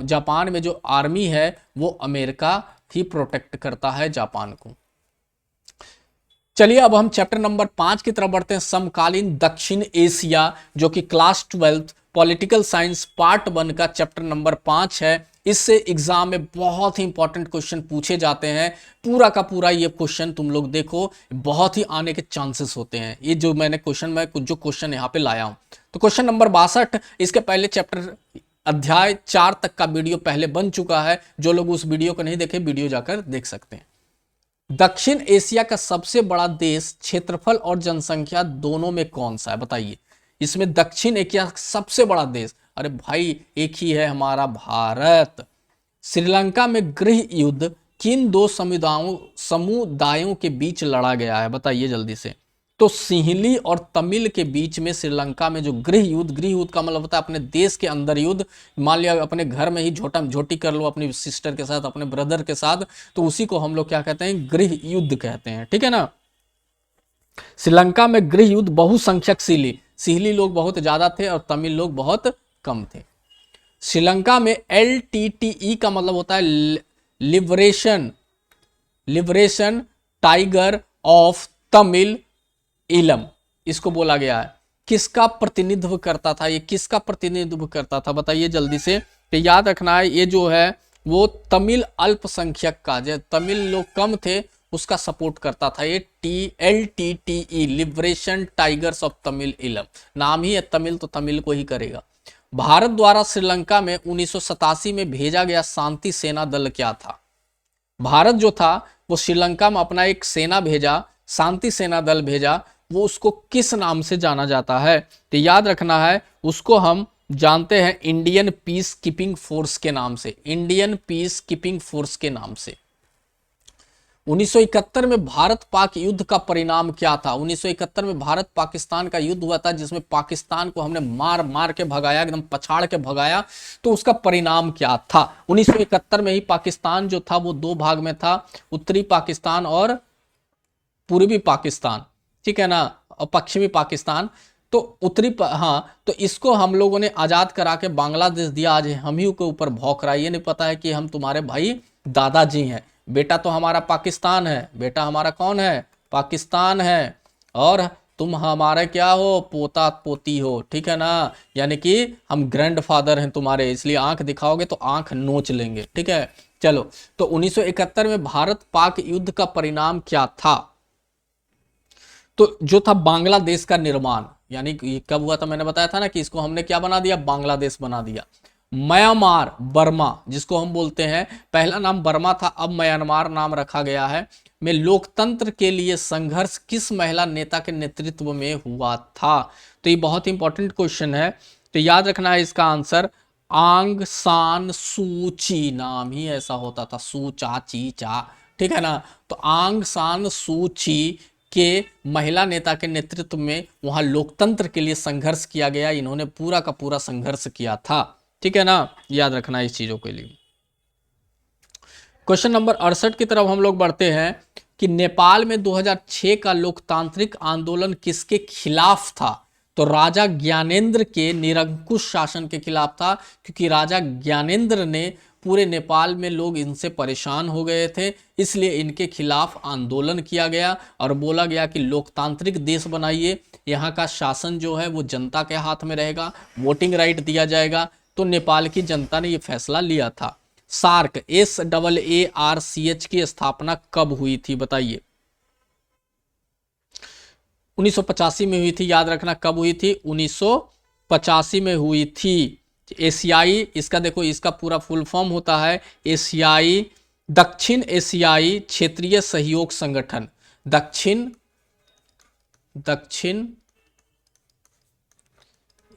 जापान में जो आर्मी है वो अमेरिका ही प्रोटेक्ट करता है जापान को। चलिए अब हम चैप्टर नंबर 5 की तरफ बढ़ते हैं, समकालीन दक्षिण एशिया, जो कि क्लास 12 पॉलिटिकल साइंस पार्ट 1 का चैप्टर नंबर 5 है। इससे एग्जाम में बहुत ही इंपॉर्टेंट क्वेश्चन पूछे जाते हैं। पूरा का पूरा ये क्वेश्चन तुम लोग देखो, बहुत ही आने के चांसेस होते हैं। ये जो मैंने जो क्वेश्चन यहाँ पे लाया हूं, तो क्वेश्चन नंबर 62, इसके पहले चैप्टर अध्याय 4 तक का वीडियो पहले बन चुका है। जो लोग उस वीडियो को नहीं देखे, वीडियो जाकर देख सकते हैं। दक्षिण एशिया का सबसे बड़ा देश क्षेत्रफल और जनसंख्या दोनों में कौन सा है? बताइए। इसमें दक्षिण एशिया का सबसे बड़ा देश, अरे भाई एक ही है, हमारा भारत। श्रीलंका में गृह युद्ध किन दो समुदायों के बीच लड़ा गया है? बताइए जल्दी से। तो सिंहली और तमिल के बीच में श्रीलंका में जो गृह युद्ध का मतलब होता है अपने देश के अंदर युद्ध, मान लिया अपने घर में ही झोटा झोटी कर लो अपनी सिस्टर के साथ, अपने ब्रदर के साथ, तो उसी को हम लोग क्या कहते हैं, गृह युद्ध कहते हैं, ठीक है ना। श्रीलंका में गृह युद्ध बहुसंख्यक सिंहली लोग बहुत ज्यादा थे और तमिल लोग बहुत कम थे। श्रीलंका में LTTE का मतलब होता है लिबरेशन टाइगर ऑफ तमिल इलम, इसको बोला गया है। किसका प्रतिनिधित्व करता था, ये किसका प्रतिनिधित्व करता था बताइए जल्दी से। तो याद रखना है ये जो है वो तमिल अल्पसंख्यक का, जो तमिल लोग कम थे उसका सपोर्ट करता था ये LTTE, liberation tigers of Tamil इलम। नाम ही है तमिल तो तमिल को ही करेगा। भारत द्वारा श्रीलंका में 1987 में भेजा गया शांति सेना दल क्या था। भारत जो था वो श्रीलंका में अपना एक सेना भेजा, शांति सेना दल भेजा, वो उसको किस नाम से जाना जाता है। तो याद रखना है उसको हम जानते हैं इंडियन पीस कीपिंग फोर्स के नाम से, इंडियन पीस कीपिंग फोर्स के नाम से। 1971 में भारत पाक युद्ध का परिणाम क्या था। 1971 में भारत पाकिस्तान का युद्ध हुआ था जिसमें पाकिस्तान को हमने मार मार के भगाया, एकदम पछाड़ के भगाया, तो उसका परिणाम क्या था। 1971 में ही पाकिस्तान जो था वो दो भाग में था, उत्तरी पाकिस्तान और पूर्वी पाकिस्तान, ठीक है ना, और पश्चिमी पाकिस्तान। तो तो इसको हम लोगों ने आजाद करा के बांग्लादेश दिया। आज हम ही के ऊपर भौंक रहा है, ये नहीं पता है कि हम तुम्हारे भाई दादाजी हैं। बेटा तो हमारा पाकिस्तान है, बेटा हमारा कौन है, पाकिस्तान है, और तुम हमारे क्या हो, पोता पोती हो, ठीक है ना, यानी कि हम ग्रैंडफादर हैं तुम्हारे, इसलिए आंख दिखाओगे तो आंख नोच लेंगे, ठीक है। चलो, तो 1971 में भारत पाक युद्ध का परिणाम क्या था। तो जो था बांग्लादेश का निर्माण, यानी कि कब हुआ था, मैंने बताया था ना कि इसको हमने क्या बना दिया, बांग्लादेश बना दिया। म्यांमार, बर्मा जिसको हम बोलते हैं, पहला नाम बर्मा था, अब म्यांमार नाम रखा गया है, में लोकतंत्र के लिए संघर्ष किस महिला नेता के नेतृत्व में हुआ था। तो ये बहुत इंपॉर्टेंट क्वेश्चन है, तो याद रखना है इसका आंसर आंग सान सू ची, नाम ही ऐसा होता था, सू चा ची चा, ठीक है ना। तो आंग सान सू ची के महिला नेता के नेतृत्व में वहां लोकतंत्र के लिए संघर्ष किया गया, इन्होंने पूरा का पूरा संघर्ष किया था, ठीक है ना, याद रखना इस चीजों के लिए। क्वेश्चन नंबर 68 की तरफ हम लोग बढ़ते हैं कि नेपाल में 2006 का लोकतांत्रिक आंदोलन किसके खिलाफ था। तो राजा ज्ञानेंद्र के निरंकुश शासन के खिलाफ था, क्योंकि राजा ज्ञानेंद्र ने पूरे नेपाल में लोग इनसे परेशान हो गए थे, इसलिए इनके खिलाफ आंदोलन किया गया और बोला गया कि लोकतांत्रिक देश बनाइए, यहाँ का शासन जो है वो जनता के हाथ में रहेगा, वोटिंग राइट दिया जाएगा। तो नेपाल की जनता ने ये फैसला लिया था। सार्क, SAARC की स्थापना कब हुई थी बताइए। 1985 में हुई थी, याद रखना कब हुई थी, 1985 में हुई थी। एशियाई, इसका देखो इसका पूरा फुल फॉर्म होता है एशियाई, दक्षिण एशियाई क्षेत्रीय सहयोग संगठन, दक्षिण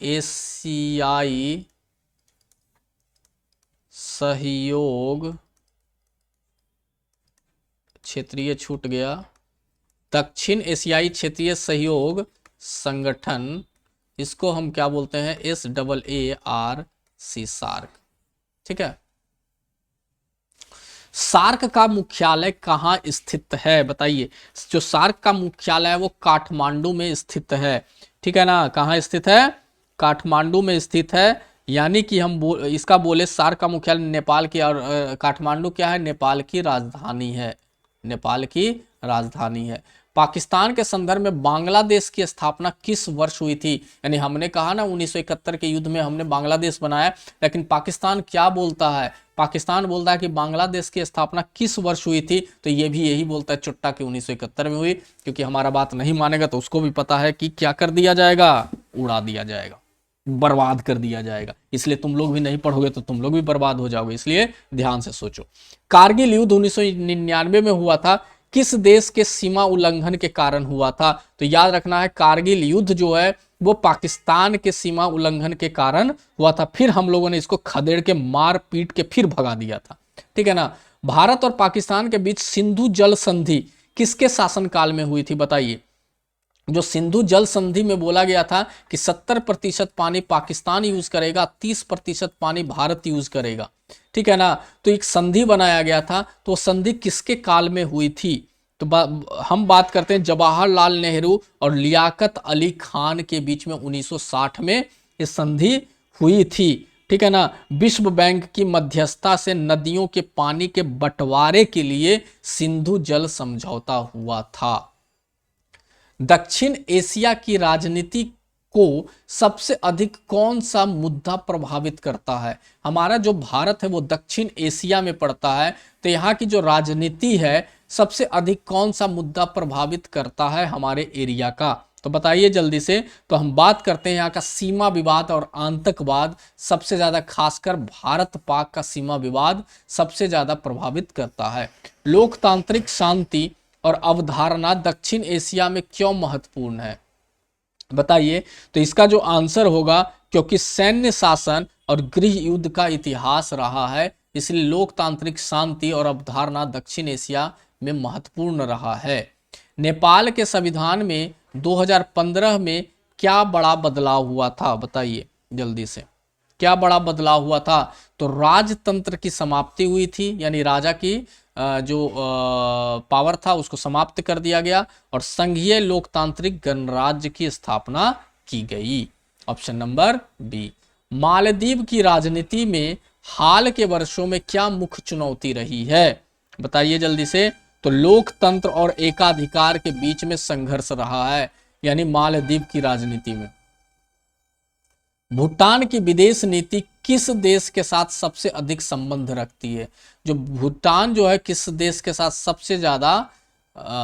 एशियाई सहयोग क्षेत्रीय, छूट गया, दक्षिण एशियाई क्षेत्रीय सहयोग संगठन, इसको हम क्या बोलते हैं, SAARC, सार्क, ठीक है। सार्क का मुख्यालय कहाँ स्थित है बताइए। जो सार्क का मुख्यालय है वो काठमांडू में स्थित है, ठीक है ना, कहाँ स्थित है, काठमांडू में स्थित है। यानी कि हम इसका बोले सार्क का मुख्यालय नेपाल की, और काठमांडू क्या है, नेपाल की राजधानी है, नेपाल की राजधानी है। पाकिस्तान के संदर्भ में बांग्लादेश की स्थापना किस वर्ष हुई थी। यानी हमने कहा ना 1971 के युद्ध में हमने बांग्लादेश बनाया, लेकिन पाकिस्तान क्या बोलता है, पाकिस्तान बोलता है कि बांग्लादेश की स्थापना किस वर्ष हुई थी। तो ये भी यही बोलता है चुट्टा कि 1971 में हुई, क्योंकि हमारा बात नहीं मानेगा तो उसको भी पता है कि क्या कर दिया जाएगा, उड़ा दिया जाएगा, बर्बाद कर दिया जाएगा। इसलिए तुम लोग भी नहीं पढ़ोगे तो तुम लोग भी बर्बाद हो जाओगे, इसलिए ध्यान से सोचो। कारगिल युद्ध 1999 में हुआ था, किस देश के सीमा उल्लंघन के कारण हुआ था। तो याद रखना है कारगिल युद्ध जो है वो पाकिस्तान के सीमा उल्लंघन के कारण हुआ था, फिर हम लोगों ने इसको खदेड़ के मार पीट के फिर भगा दिया था, ठीक है ना। भारत और पाकिस्तान के बीच सिंधु जल संधि किसके शासनकाल में हुई थी बताइए। जो सिंधु जल संधि में बोला गया था कि 70% पानी पाकिस्तान यूज करेगा, 30% पानी भारत यूज करेगा, ठीक है ना। तो एक संधि बनाया गया था, तो संधि किसके काल में हुई थी? तो हम बात करते हैं जवाहरलाल नेहरू और लियाकत अली खान के बीच में 1960 में ये संधि हुई थी, ठीक है ना। विश्व बैंक की मध्यस्थता से नदियों के पानी के बंटवारे के लिए सिंधु जल समझौता हुआ था। दक्षिण एशिया की राजनीति को सबसे अधिक कौन सा मुद्दा प्रभावित करता है? हमारा जो भारत है वो दक्षिण एशिया में पड़ता है, तो यहाँ की जो राजनीति है सबसे अधिक कौन सा मुद्दा प्रभावित करता है हमारे एरिया का? तो बताइए जल्दी से। तो हम बात करते हैं यहाँ का सीमा विवाद और आतंकवाद सबसे ज्यादा, खासकर भारत पाक का सीमा विवाद सबसे ज्यादा प्रभावित करता है। लोकतांत्रिक शांति और अवधारणा दक्षिण एशिया में क्यों महत्वपूर्ण है? बताइए। तो इसका जो आंसर होगा, क्योंकि सैन्य शासन और गृह युद्ध का इतिहास रहा है, इसलिए लोकतांत्रिक शांति और अवधारणा दक्षिण एशिया में महत्वपूर्ण रहा है। नेपाल के संविधान में 2015 में क्या बड़ा बदलाव हुआ था? बताइए जल्दी से, क्या बड़ा बदलाव हुआ था? तो राजतंत्र की समाप्ति हुई थी, यानी राजा की जो पावर था उसको समाप्त कर दिया गया, और संघीय लोकतांत्रिक गणराज्य की स्थापना की गई। Option number B. मालदीव की राजनीति में हाल के वर्षों में क्या मुख्य चुनौती रही है? बताइए जल्दी से। तो लोकतंत्र और एकाधिकार के बीच में संघर्ष रहा है, यानी मालदीव की राजनीति में। भूटान की विदेश नीति किस देश के साथ सबसे अधिक संबंध रखती है? जो भूटान जो है किस देश के साथ सबसे ज्यादा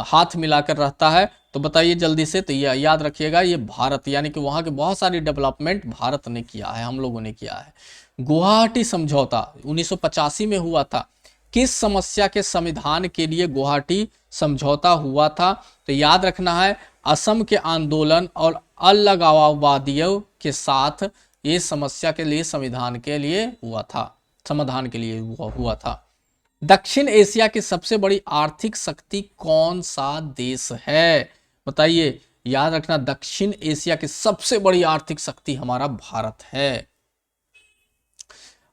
हाथ मिलाकर रहता है? तो बताइए जल्दी से। तो ये याद रखिएगा, ये भारत, यानी कि वहां के बहुत सारी डेवलपमेंट भारत ने किया है, हम लोगों ने किया है। गुवाहाटी समझौता 1985 में हुआ था। किस समस्या के समाधान के लिए गुवाहाटी समझौता हुआ था? तो याद रखना है, असम के आंदोलन और अलगाववादियों के साथ ये समस्या के लिए समाधान के लिए हुआ था। दक्षिण एशिया की सबसे बड़ी आर्थिक शक्ति कौन सा देश है? बताइए। याद रखना, दक्षिण एशिया की सबसे बड़ी आर्थिक शक्ति हमारा भारत है।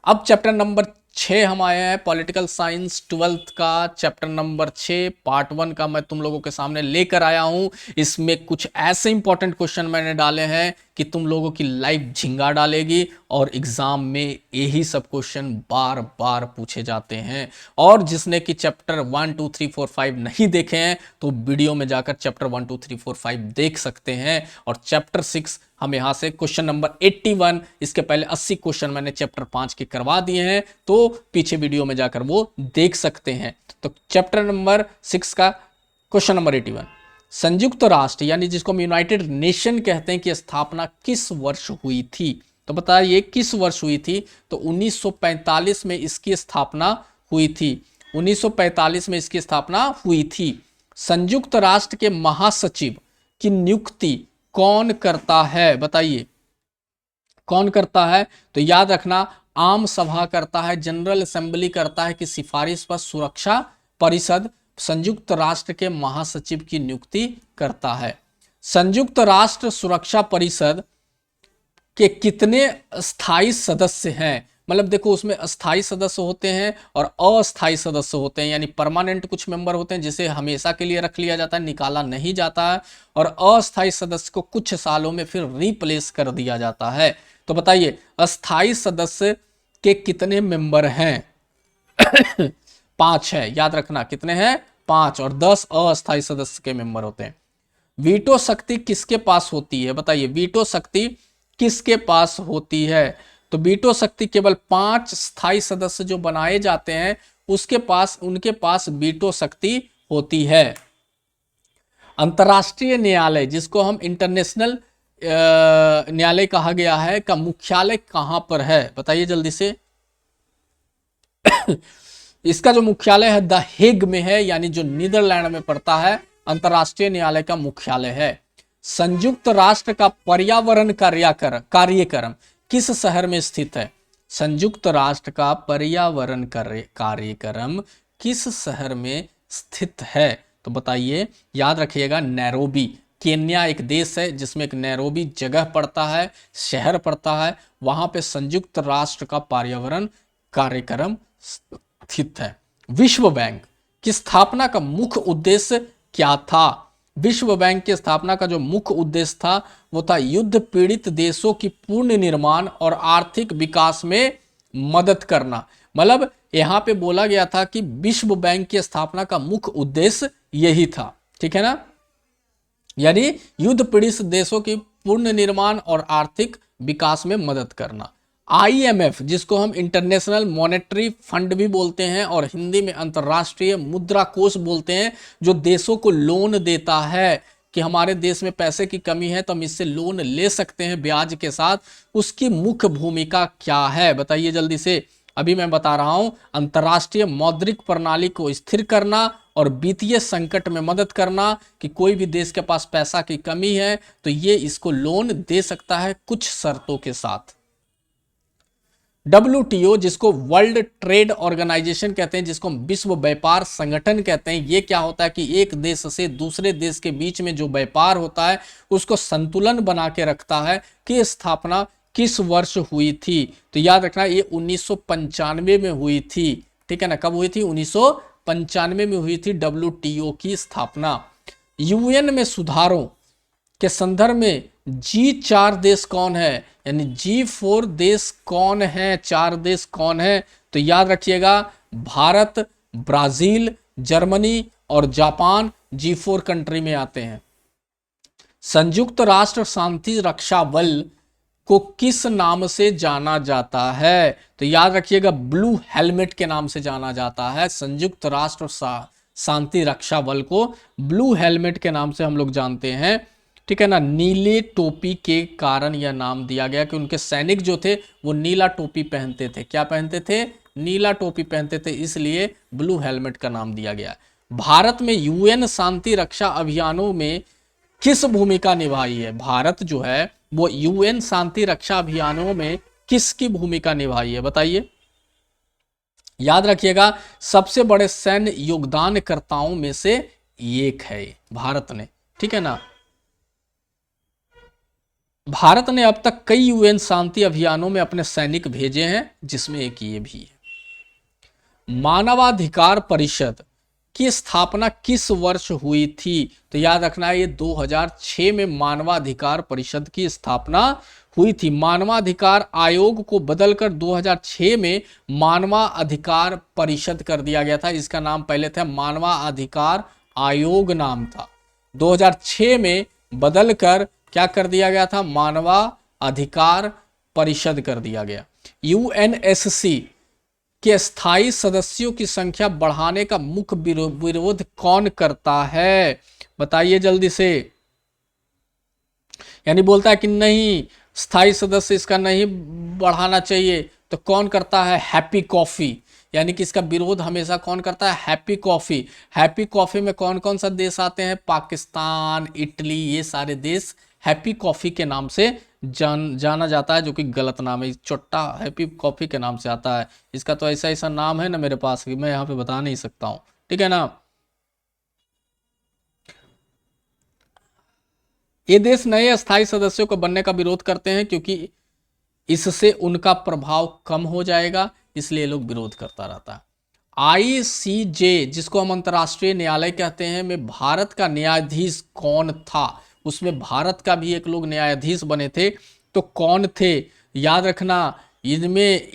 अब चैप्टर नंबर 6 हम आए हैं, पॉलिटिकल साइंस 12th का चैप्टर नंबर 6 पार्ट 1 का मैं तुम लोगों के सामने लेकर आया हूं। इसमें कुछ ऐसे इंपॉर्टेंट क्वेश्चन मैंने डाले हैं कि तुम लोगों की लाइफ झिंगा डालेगी, और एग्जाम में यही सब क्वेश्चन बार बार पूछे जाते हैं। और जिसने कि चैप्टर 1 2 3 4 5 नहीं देखे हैं तो वीडियो में जाकर चैप्टर 1 2 3 4 5 देख सकते हैं। और चैप्टर 6 हम यहां से क्वेश्चन नंबर 81, इसके पहले 80 क्वेश्चन मैंने चैप्टर 5 के करवा दिए हैं, तो पीछे वीडियो में जाकर वो देख सकते हैं। तो चैप्टर नंबर 6 का क्वेश्चन नंबर 81, संयुक्त राष्ट्र यानी जिसको हम यूनाइटेड नेशन कहते हैं की स्थापना किस वर्ष हुई थी? तो बताइए किस वर्ष हुई थी? तो 1945 में इसकी स्थापना हुई थी। 1945 में इसकी स्थापना हुई थी। संयुक्त राष्ट्र के महासचिव की नियुक्ति कौन करता है? बताइए कौन करता है? तो याद रखना, आम सभा करता है, जनरल असेंबली करता है, कि सिफारिश पर सुरक्षा परिषद संयुक्त राष्ट्र के महासचिव की नियुक्ति करता है। संयुक्त राष्ट्र सुरक्षा परिषद के कितने स्थायी सदस्य हैं? मतलब देखो, उसमें अस्थाई सदस्य होते हैं और अस्थाई सदस्य होते हैं, यानी परमानेंट कुछ मेंबर होते हैं जिसे हमेशा के लिए रख लिया जाता है, निकाला नहीं जाता है, और अस्थाई सदस्य को कुछ सालों में फिर रिप्लेस कर दिया जाता है। तो बताइए अस्थाई सदस्य के कितने मेंबर हैं? 5 है, याद रखना कितने हैं? 5, और 10 अस्थाई सदस्य के मेंबर होते हैं। वीटो शक्ति किसके पास होती है? बताइए वीटो शक्ति किसके पास होती है? तो वीटो शक्ति केवल 5 स्थायी सदस्य जो बनाए जाते हैं उनके पास वीटो शक्ति होती है। अंतर्राष्ट्रीय न्यायालय जिसको हम इंटरनेशनल न्यायालय कहा गया है का मुख्यालय कहां पर है? बताइए जल्दी से। इसका जो मुख्यालय है द हेग में है, यानी जो नीदरलैंड में पड़ता है, अंतर्राष्ट्रीय न्यायालय का मुख्यालय है। संयुक्त राष्ट्र का पर्यावरण कार्यक्रम किस शहर में स्थित है? संयुक्त राष्ट्र का पर्यावरण कार्यक्रम किस शहर में स्थित है? तो बताइए, याद रखिएगा नैरोबी, केन्या एक देश है जिसमें एक नैरोबी जगह पड़ता है, शहर पड़ता है, वहां पे संयुक्त राष्ट्र का पर्यावरण कार्यक्रम स्थित है। विश्व बैंक की स्थापना का मुख्य उद्देश्य क्या था? विश्व बैंक की स्थापना का जो मुख्य उद्देश्य था वो था युद्ध पीड़ित देशों की पूर्ण निर्माण और आर्थिक विकास में मदद करना। मतलब यहां पे बोला गया था कि विश्व बैंक की स्थापना का मुख्य उद्देश्य यही था, ठीक है ना, यानी युद्ध पीड़ित देशों की पूर्ण निर्माण और आर्थिक विकास में मदद करना। आईएमएफ, जिसको हम इंटरनेशनल मॉनेटरी फंड भी बोलते हैं और हिंदी में अंतर्राष्ट्रीय मुद्रा कोष बोलते हैं, जो देशों को लोन देता है कि हमारे देश में पैसे की कमी है तो हम इससे लोन ले सकते हैं ब्याज के साथ, उसकी मुख्य भूमिका क्या है बताइए जल्दी से। अभी मैं बता रहा हूं, अंतर्राष्ट्रीय मौद्रिक प्रणाली को स्थिर करना और वित्तीय संकट में मदद करना, कि कोई भी देश के पास पैसा की कमी है तो ये इसको लोन दे सकता है कुछ शर्तों के साथ। WTO, जिसको वर्ल्ड ट्रेड ऑर्गेनाइजेशन कहते हैं, जिसको हम विश्व व्यापार संगठन कहते हैं, ये क्या होता है कि एक देश से दूसरे देश के बीच में जो व्यापार होता है उसको संतुलन बना के रखता है। कि स्थापना किस वर्ष हुई थी? तो याद रखना ये 1995 में हुई थी, ठीक है ना। कब हुई थी? 1995 में हुई थी WTO की स्थापना। यूएन में सुधारों के संदर्भ में G4 देश कौन है, यानी G4 देश कौन है, 4 देश कौन है? तो याद रखिएगा, भारत, ब्राजील, जर्मनी और जापान G4 कंट्री में आते हैं। संयुक्त राष्ट्र शांति रक्षा बल को किस नाम से जाना जाता है? तो याद रखिएगा, ब्लू हेलमेट के नाम से जाना जाता है। संयुक्त राष्ट्र शांति रक्षा बल को ब्लू हेलमेट के नाम से हम लोग जानते हैं, ठीक है ना। नीले टोपी के कारण यह नाम दिया गया कि उनके सैनिक जो थे वो नीला टोपी पहनते थे। क्या पहनते थे? नीला टोपी पहनते थे, इसलिए ब्लू हेलमेट का नाम दिया गया। भारत में यूएन शांति रक्षा अभियानों में किस भूमिका निभाई है? भारत जो है वो यूएन शांति रक्षा अभियानों में किसकी भूमिका निभाई है बताइए। याद रखिएगा, सबसे बड़े सैन्य योगदानकर्ताओं में से एक है भारत ने, ठीक है ना। भारत ने अब तक कई यूएन शांति अभियानों में अपने सैनिक भेजे हैं, जिसमें एक ये भी है। मानवाधिकार परिषद की स्थापना किस वर्ष हुई थी? तो याद रखना है, ये 2006 में मानवाधिकार परिषद की स्थापना हुई थी। मानवाधिकार आयोग को बदलकर 2006 में मानवाधिकार परिषद कर दिया गया था। इसका नाम पहले था मानवाधिकार आयोग नाम था, 2006 में बदलकर क्या कर दिया गया था? मानवाधिकार परिषद कर दिया गया। यूएनएससी के स्थायी सदस्यों की संख्या बढ़ाने का मुख्य विरोध कौन करता है बताइए जल्दी से। यानी बोलता है कि नहीं, स्थायी सदस्य इसका नहीं बढ़ाना चाहिए, तो कौन करता है? Happy coffee. यानी कि इसका विरोध हमेशा कौन करता है? Happy coffee. हैप्पी कॉफी में कौन कौन सा देश आते हैं? पाकिस्तान, इटली, ये सारे देश हैप्पी कॉफी के नाम से जाना जाता है, जो कि गलत नाम है। चोट्टा हैप्पी कॉफी के नाम से आता है। इसका तो ऐसा नाम है ना मेरे पास कि मैं यहाँ पे बता नहीं सकता हूँ, ठीक है ना। ये देश नए स्थायी सदस्यों को बनने का विरोध करते हैं क्योंकि इससे उनका प्रभाव कम हो जाएगा, इसलिए लोग विरोध करता रहता है। ICJ, जिसको हम अंतर्राष्ट्रीय न्यायालय कहते हैं, में भारत का न्यायाधीश कौन था? उसमें भारत का भी एक लोग न्यायाधीश बने थे, तो कौन थे? याद रखना, इनमें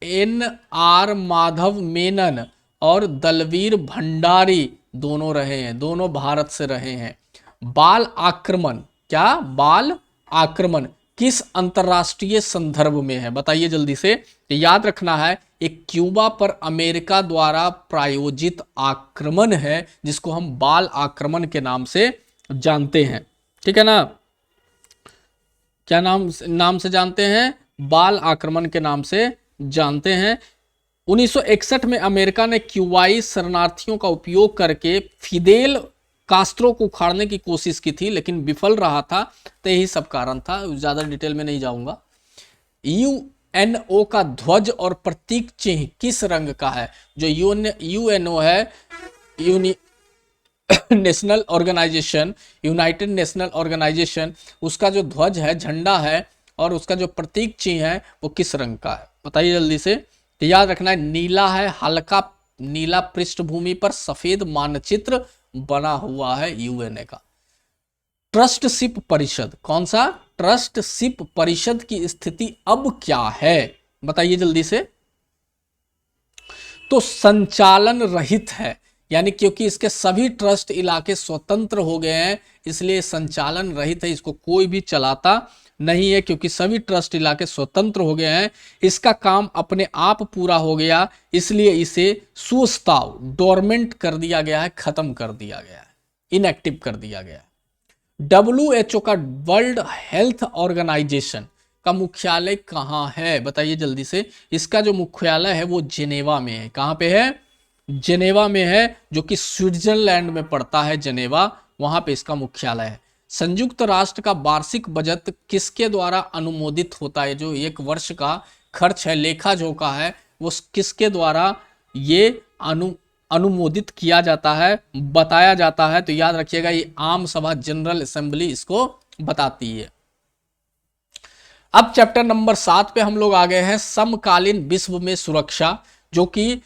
NR माधव मेनन और दलवीर भंडारी दोनों रहे हैं, दोनों भारत से रहे हैं। बाल आक्रमण, क्या बाल आक्रमण किस अंतरराष्ट्रीय संदर्भ में है बताइए जल्दी से। तो याद रखना है, एक क्यूबा पर अमेरिका द्वारा प्रायोजित आक्रमण है, जिसको हम बाल आक्रमण के नाम से जानते हैं, ठीक है ना। क्या नाम से जानते हैं? बाल आक्रमण के नाम से जानते हैं। 1961 में अमेरिका ने क्यूबाई शरणार्थियों का उपयोग करके फिदेल कास्त्रो को उखाड़ने की कोशिश की थी, लेकिन विफल रहा था। तो यही सब कारण था, ज्यादा डिटेल में नहीं जाऊंगा। यूएनओ का ध्वज और प्रतीक चिन्ह किस रंग का है? जो यूएनओ है, national organisation, united national organisation, उसका जो ध्वज है, झंडा है, और उसका जो प्रतीक चिन्ह है वो किस रंग का है? बताइए जल्दी से। तो याद रखना है, नीला है, हल्का नीला पृष्ठभूमि पर सफेद मानचित्र बना हुआ है यूएनए का। ट्रस्टशिप परिषद, कौन सा? ट्रस्टशिप परिषद की स्थिति अब क्या है? बताइए जल्दी से। तो संचालन रहित है, यानी क्योंकि इसके सभी ट्रस्ट इलाके स्वतंत्र हो गए हैं, इसलिए संचालन रहित है, इसको कोई भी चलाता नहीं है, क्योंकि सभी ट्रस्ट इलाके स्वतंत्र हो गए हैं। इसका काम अपने आप पूरा हो गया, इसलिए इसे सुस्ताव, डोरमेंट कर दिया गया है, खत्म कर दिया गया है, इनएक्टिव कर दिया गया है। WHO का, वर्ल्ड हेल्थ ऑर्गेनाइजेशन का मुख्यालय कहाँ है? बताइए जल्दी से। इसका जो मुख्यालय है वो जेनेवा में है। कहाँ पे है? जेनेवा में है, जो कि स्विट्जरलैंड में पड़ता है, जेनेवा, वहां पे इसका मुख्यालय है। संयुक्त राष्ट्र का वार्षिक बजट किसके द्वारा अनुमोदित होता है? जो एक वर्ष का खर्च है, लेखा जोखा है, वो किसके द्वारा ये अनुमोदित किया जाता है, बताया जाता है? तो याद रखिएगा, ये आम सभा, जनरल असेंबली इसको बताती है। अब चैप्टर नंबर 7 पे हम लोग आ गए हैं, समकालीन विश्व में सुरक्षा, जो कि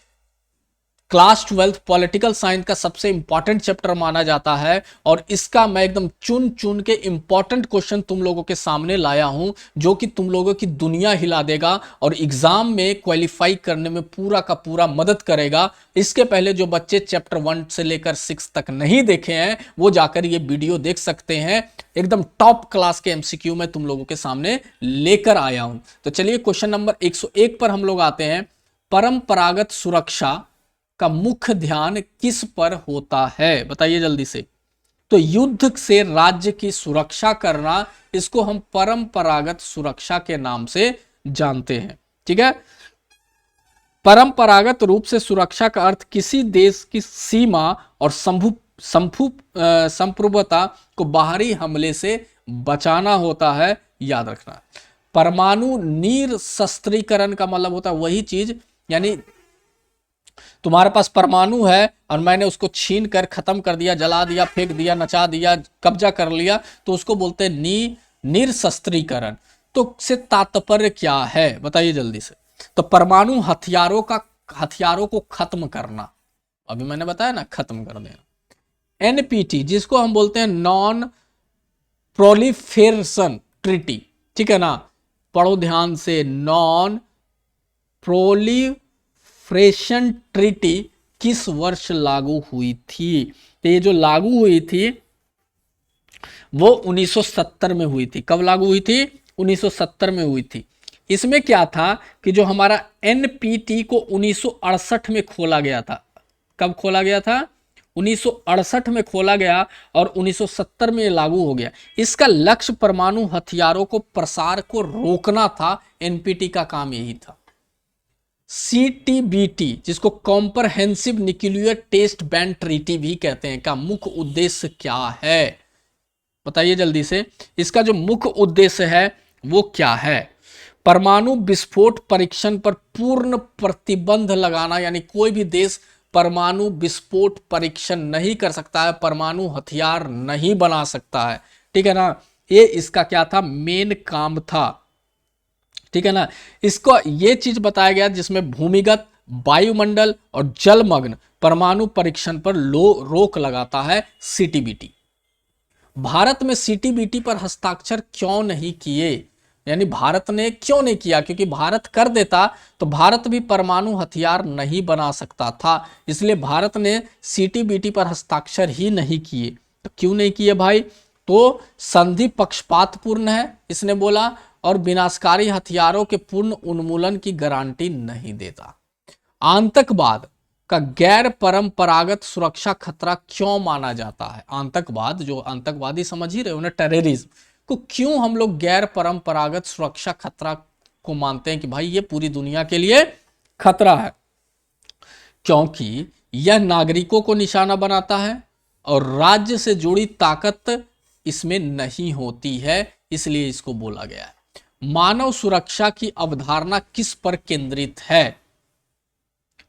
क्लास 12 पॉलिटिकल साइंस का सबसे इंपॉर्टेंट चैप्टर माना जाता है। और इसका मैं एकदम चुन चुन के इंपॉर्टेंट क्वेश्चन तुम लोगों के सामने लाया हूं, जो कि तुम लोगों की दुनिया हिला देगा और एग्जाम में क्वालिफाई करने में पूरा का पूरा मदद करेगा। इसके पहले जो बच्चे चैप्टर 1 से लेकर 6 तक नहीं देखे हैं, वो जाकर ये वीडियो देख सकते हैं। एकदम टॉप क्लास के MCQ में तुम लोगों के सामने लेकर आया हूं। तो चलिए क्वेश्चन नंबर 101 पर हम लोग आते हैं। परंपरागत सुरक्षा का मुख्य ध्यान किस पर होता है? बताइए जल्दी से। तो युद्ध से राज्य की सुरक्षा करना, इसको हम परंपरागत सुरक्षा के नाम से जानते हैं। ठीक है। परंपरागत रूप से सुरक्षा का अर्थ किसी देश की सीमा और संप्रभुता को बाहरी हमले से बचाना होता है। याद रखना, परमाणु निरस्त्रीकरण का मतलब होता है वही चीज, यानी तुम्हारे पास परमाणु है और मैंने उसको छीन कर खत्म कर दिया, जला दिया, फेंक दिया, नचा दिया, कब्जा कर लिया, तो उसको बोलते हैं निरस्त्रीकरण। तो से तात्पर्य क्या है? बताइए जल्दी से। तो परमाणु हथियारों को खत्म करना, अभी मैंने बताया ना, खत्म कर देना। NPT, जिसको हम बोलते हैं नॉन प्रोलिफेरेशन ट्रीटी, ठीक है ना, पढ़ो ध्यान से। नॉन प्रोलिफरेशन ट्रीटी किस वर्ष लागू हुई थी? तो ये जो लागू हुई थी वो 1970 में हुई थी। कब लागू हुई थी? 1970 में हुई थी। इसमें क्या था कि जो हमारा NPT को 1968 में खोला गया था। कब खोला गया था? 1968 में खोला गया और 1970 में लागू हो गया। इसका लक्ष्य परमाणु हथियारों को प्रसार को रोकना था। NPT का काम यही था। CTBT, जिसको comprehensive nuclear test ban treaty भी कहते हैं, का मुख्य उद्देश्य क्या है? बताइए जल्दी से। इसका जो मुख्य उद्देश्य है वो क्या है? परमाणु विस्फोट परीक्षण पर पूर्ण प्रतिबंध लगाना, यानी कोई भी देश परमाणु विस्फोट परीक्षण नहीं कर सकता है, परमाणु हथियार नहीं बना सकता है। ठीक है ना, ये इसका क्या था? मेन काम था। ठीक है ना, इसको ये चीज बताया गया जिसमें भूमिगत, वायुमंडल और जलमग्न परमाणु परीक्षण पर रोक लगाता है CTBT। भारत में CTBT पर हस्ताक्षर क्यों नहीं किए? यानी भारत ने क्यों नहीं किया? क्योंकि भारत कर देता तो भारत भी परमाणु हथियार नहीं बना सकता था, इसलिए भारत ने CTBT पर हस्ताक्षर ही नहीं किए। तो क्यों नहीं किए भाई? तो संधि पक्षपातपूर्ण है, इसने बोला, और विनाशकारी हथियारों के पूर्ण उन्मूलन की गारंटी नहीं देता। आतंकवाद का गैर परंपरागत सुरक्षा खतरा क्यों माना जाता है? आतंकवाद, जो आतंकवादी समझ ही रहे हो ना, टेररिज्म को क्यों हम लोग गैर परंपरागत सुरक्षा खतरा को मानते हैं कि भाई ये पूरी दुनिया के लिए खतरा है? क्योंकि यह नागरिकों को निशाना बनाता है और राज्य से जुड़ी ताकत इसमें नहीं होती है, इसलिए इसको बोला गया है। मानव सुरक्षा की अवधारणा किस पर केंद्रित है?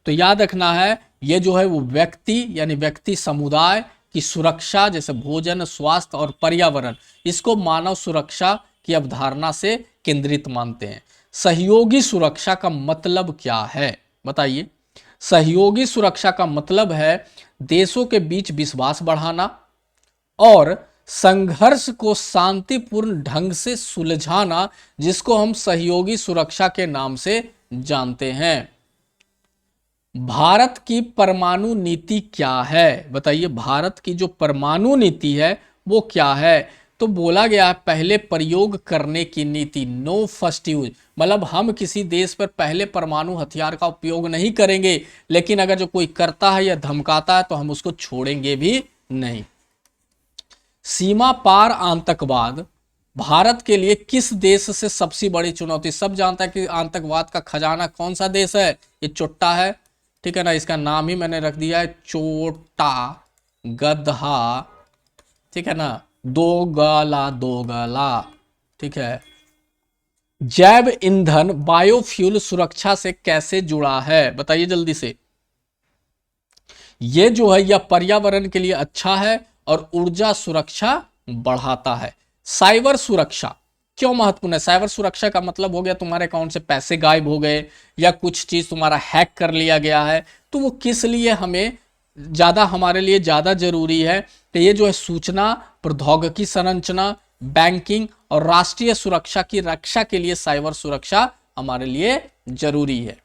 तो याद रखना है, ये जो है वो व्यक्ति, यानी व्यक्ति समुदाय कि सुरक्षा जैसे भोजन, स्वास्थ्य और पर्यावरण, इसको मानव सुरक्षा की अवधारणा से केंद्रित मानते हैं। सहयोगी सुरक्षा का मतलब क्या है बताइए। सहयोगी सुरक्षा का मतलब है देशों के बीच विश्वास बढ़ाना और संघर्ष को शांतिपूर्ण ढंग से सुलझाना, जिसको हम सहयोगी सुरक्षा के नाम से जानते हैं। भारत की परमाणु नीति क्या है बताइए। भारत की जो परमाणु नीति है वो क्या है। तो बोला गया है पहले प्रयोग करने की नीति, नो फर्स्ट यूज, मतलब हम किसी देश पर पहले परमाणु हथियार का उपयोग नहीं करेंगे, लेकिन अगर जो कोई करता है या धमकाता है तो हम उसको छोड़ेंगे भी नहीं। सीमा पार आतंकवाद भारत के लिए किस देश से सबसे बड़ी चुनौती। सब जानता है कि आतंकवाद का खजाना कौन सा देश है, ये चुट्टा है, ठीक है ना। इसका नाम ही मैंने रख दिया है चोटा गधा, ठीक है ना, दो गला, ठीक है। जैव ईंधन बायोफ्यूल सुरक्षा से कैसे जुड़ा है बताइए जल्दी से। ये जो है यह पर्यावरण के लिए अच्छा है और ऊर्जा सुरक्षा बढ़ाता है। साइबर सुरक्षा क्यों महत्वपूर्ण है। साइबर सुरक्षा का मतलब हो गया तुम्हारे अकाउंट से पैसे गायब हो गए या कुछ चीज तुम्हारा हैक कर लिया गया है, तो वो किस लिए हमारे लिए ज्यादा जरूरी है। तो ये जो है सूचना प्रौद्योगिकी संरचना, बैंकिंग और राष्ट्रीय सुरक्षा की रक्षा के लिए साइबर सुरक्षा हमारे लिए जरूरी है।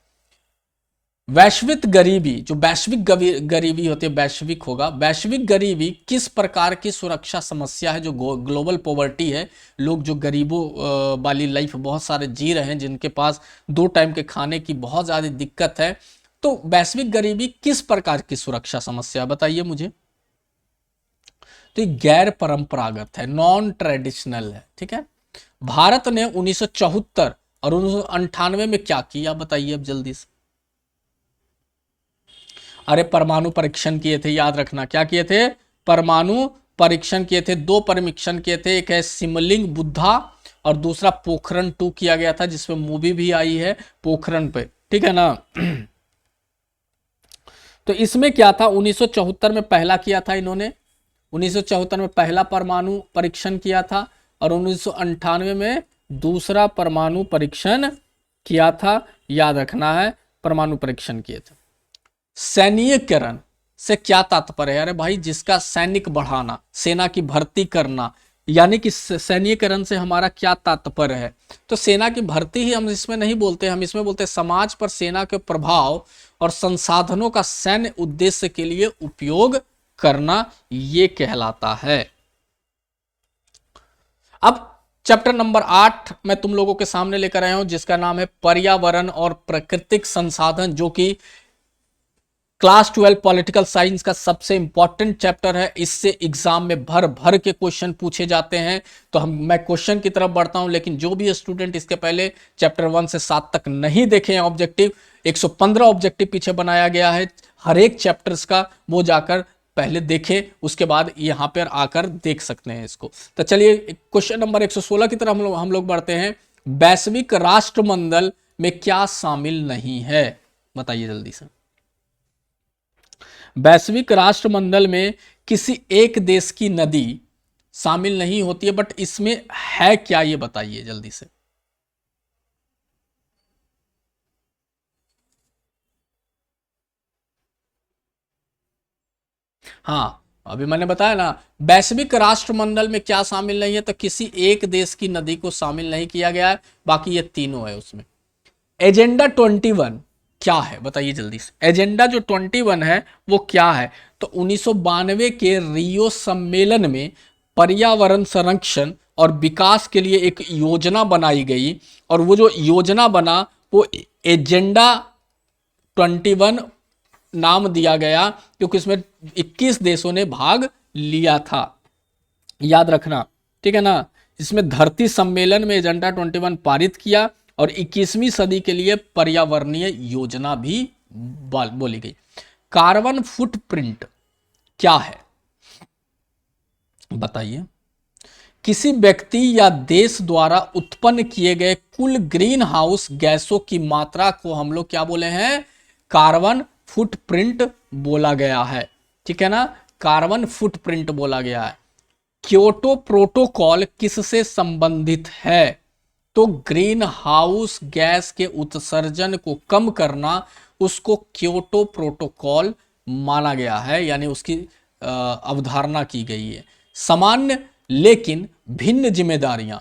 वैश्विक गरीबी, जो वैश्विक गरीबी होती है, वैश्विक होगा, वैश्विक गरीबी किस प्रकार की सुरक्षा समस्या है। जो ग्लोबल पॉवर्टी है, लोग जो गरीबों वाली लाइफ बहुत सारे जी रहे हैं, जिनके पास 2 टाइम के खाने की बहुत ज्यादा दिक्कत है, तो वैश्विक गरीबी किस प्रकार की सुरक्षा समस्या बताइए मुझे। तो ये गैर परंपरागत है, नॉन ट्रेडिशनल है, ठीक है। भारत ने 1974 और 1998 में क्या किया बताइए अब जल्दी से। अरे परमाणु परीक्षण किए थे, याद रखना क्या किए थे, परमाणु परीक्षण किए थे। 2 परीक्षण किए थे, एक है सिमलिंग बुद्धा और दूसरा पोखरण 2 किया गया था, जिसमें मूवी भी आई है पोखरण पे, ठीक है ना। तो इसमें क्या था, 1974 में पहला किया था इन्होंने, 1974 में पहला परमाणु परीक्षण किया था और 1998 में दूसरा परमाणु परीक्षण किया था, याद रखना है, परमाणु परीक्षण किए थे। सैन्यकरण से क्या तात्पर्य है। अरे भाई जिसका सैनिक बढ़ाना, सेना की भर्ती करना, यानी कि सैन्यकरण से हमारा क्या तात्पर्य है। तो सेना की भर्ती ही हम इसमें नहीं बोलते, हम इसमें बोलते समाज पर सेना के प्रभाव और संसाधनों का सैन्य उद्देश्य के लिए उपयोग करना, ये कहलाता है। अब चैप्टर नंबर 8 मैं तुम लोगों के सामने लेकर आया हूं, जिसका नाम है पर्यावरण और प्राकृतिक संसाधन, जो कि क्लास 12 पॉलिटिकल साइंस का सबसे इंपॉर्टेंट चैप्टर है। इससे एग्जाम में भर भर के क्वेश्चन पूछे जाते हैं। तो मैं क्वेश्चन की तरफ बढ़ता हूं, लेकिन जो भी स्टूडेंट इसके पहले चैप्टर 1 से 7 तक नहीं देखे हैं ऑब्जेक्टिव, 115 ऑब्जेक्टिव पीछे बनाया गया है हर एक चैप्टर्स का, वो जाकर पहले देखें, उसके बाद यहां पर आकर देख सकते हैं इसको। तो चलिए क्वेश्चन नंबर 116 की तरफ हम लोग बढ़ते हैं। वैश्विक राष्ट्रमंडल में क्या शामिल नहीं है बताइए जल्दी से। वैश्विक राष्ट्रमंडल में किसी एक देश की नदी शामिल नहीं होती है, बट इसमें है क्या ये बताइए जल्दी से। हाँ अभी मैंने बताया ना, वैश्विक राष्ट्रमंडल में क्या शामिल नहीं है, तो किसी एक देश की नदी को शामिल नहीं किया गया है, बाकी ये तीनों है उसमें। एजेंडा 21 क्या है बताइए जल्दी से। एजेंडा जो 21 है वो क्या है, तो 1992 के रियो सम्मेलन में पर्यावरण संरक्षण और विकास के लिए एक योजना बनाई गई, और वो जो योजना बना वो एजेंडा 21 नाम दिया गया, क्योंकि इसमें 21 देशों ने भाग लिया था, याद रखना, ठीक है ना। इसमें धरती सम्मेलन में एजेंडा 21 पारित किया और 21वीं सदी के लिए पर्यावरणीय योजना भी बोली गई। कार्बन फुटप्रिंट क्या है बताइए। किसी व्यक्ति या देश द्वारा उत्पन्न किए गए कुल ग्रीन हाउस गैसों की मात्रा को हम लोग क्या बोले हैं, कार्बन फुटप्रिंट बोला गया है, ठीक है ना। कार्बन फुटप्रिंट बोला गया है। क्योटो प्रोटोकॉल किससे संबंधित है? तो ग्रीन हाउस गैस के उत्सर्जन को कम करना उसको क्योटो प्रोटोकॉल माना गया है, यानी उसकी अवधारणा की गई है। सामान्य लेकिन भिन्न जिम्मेदारियां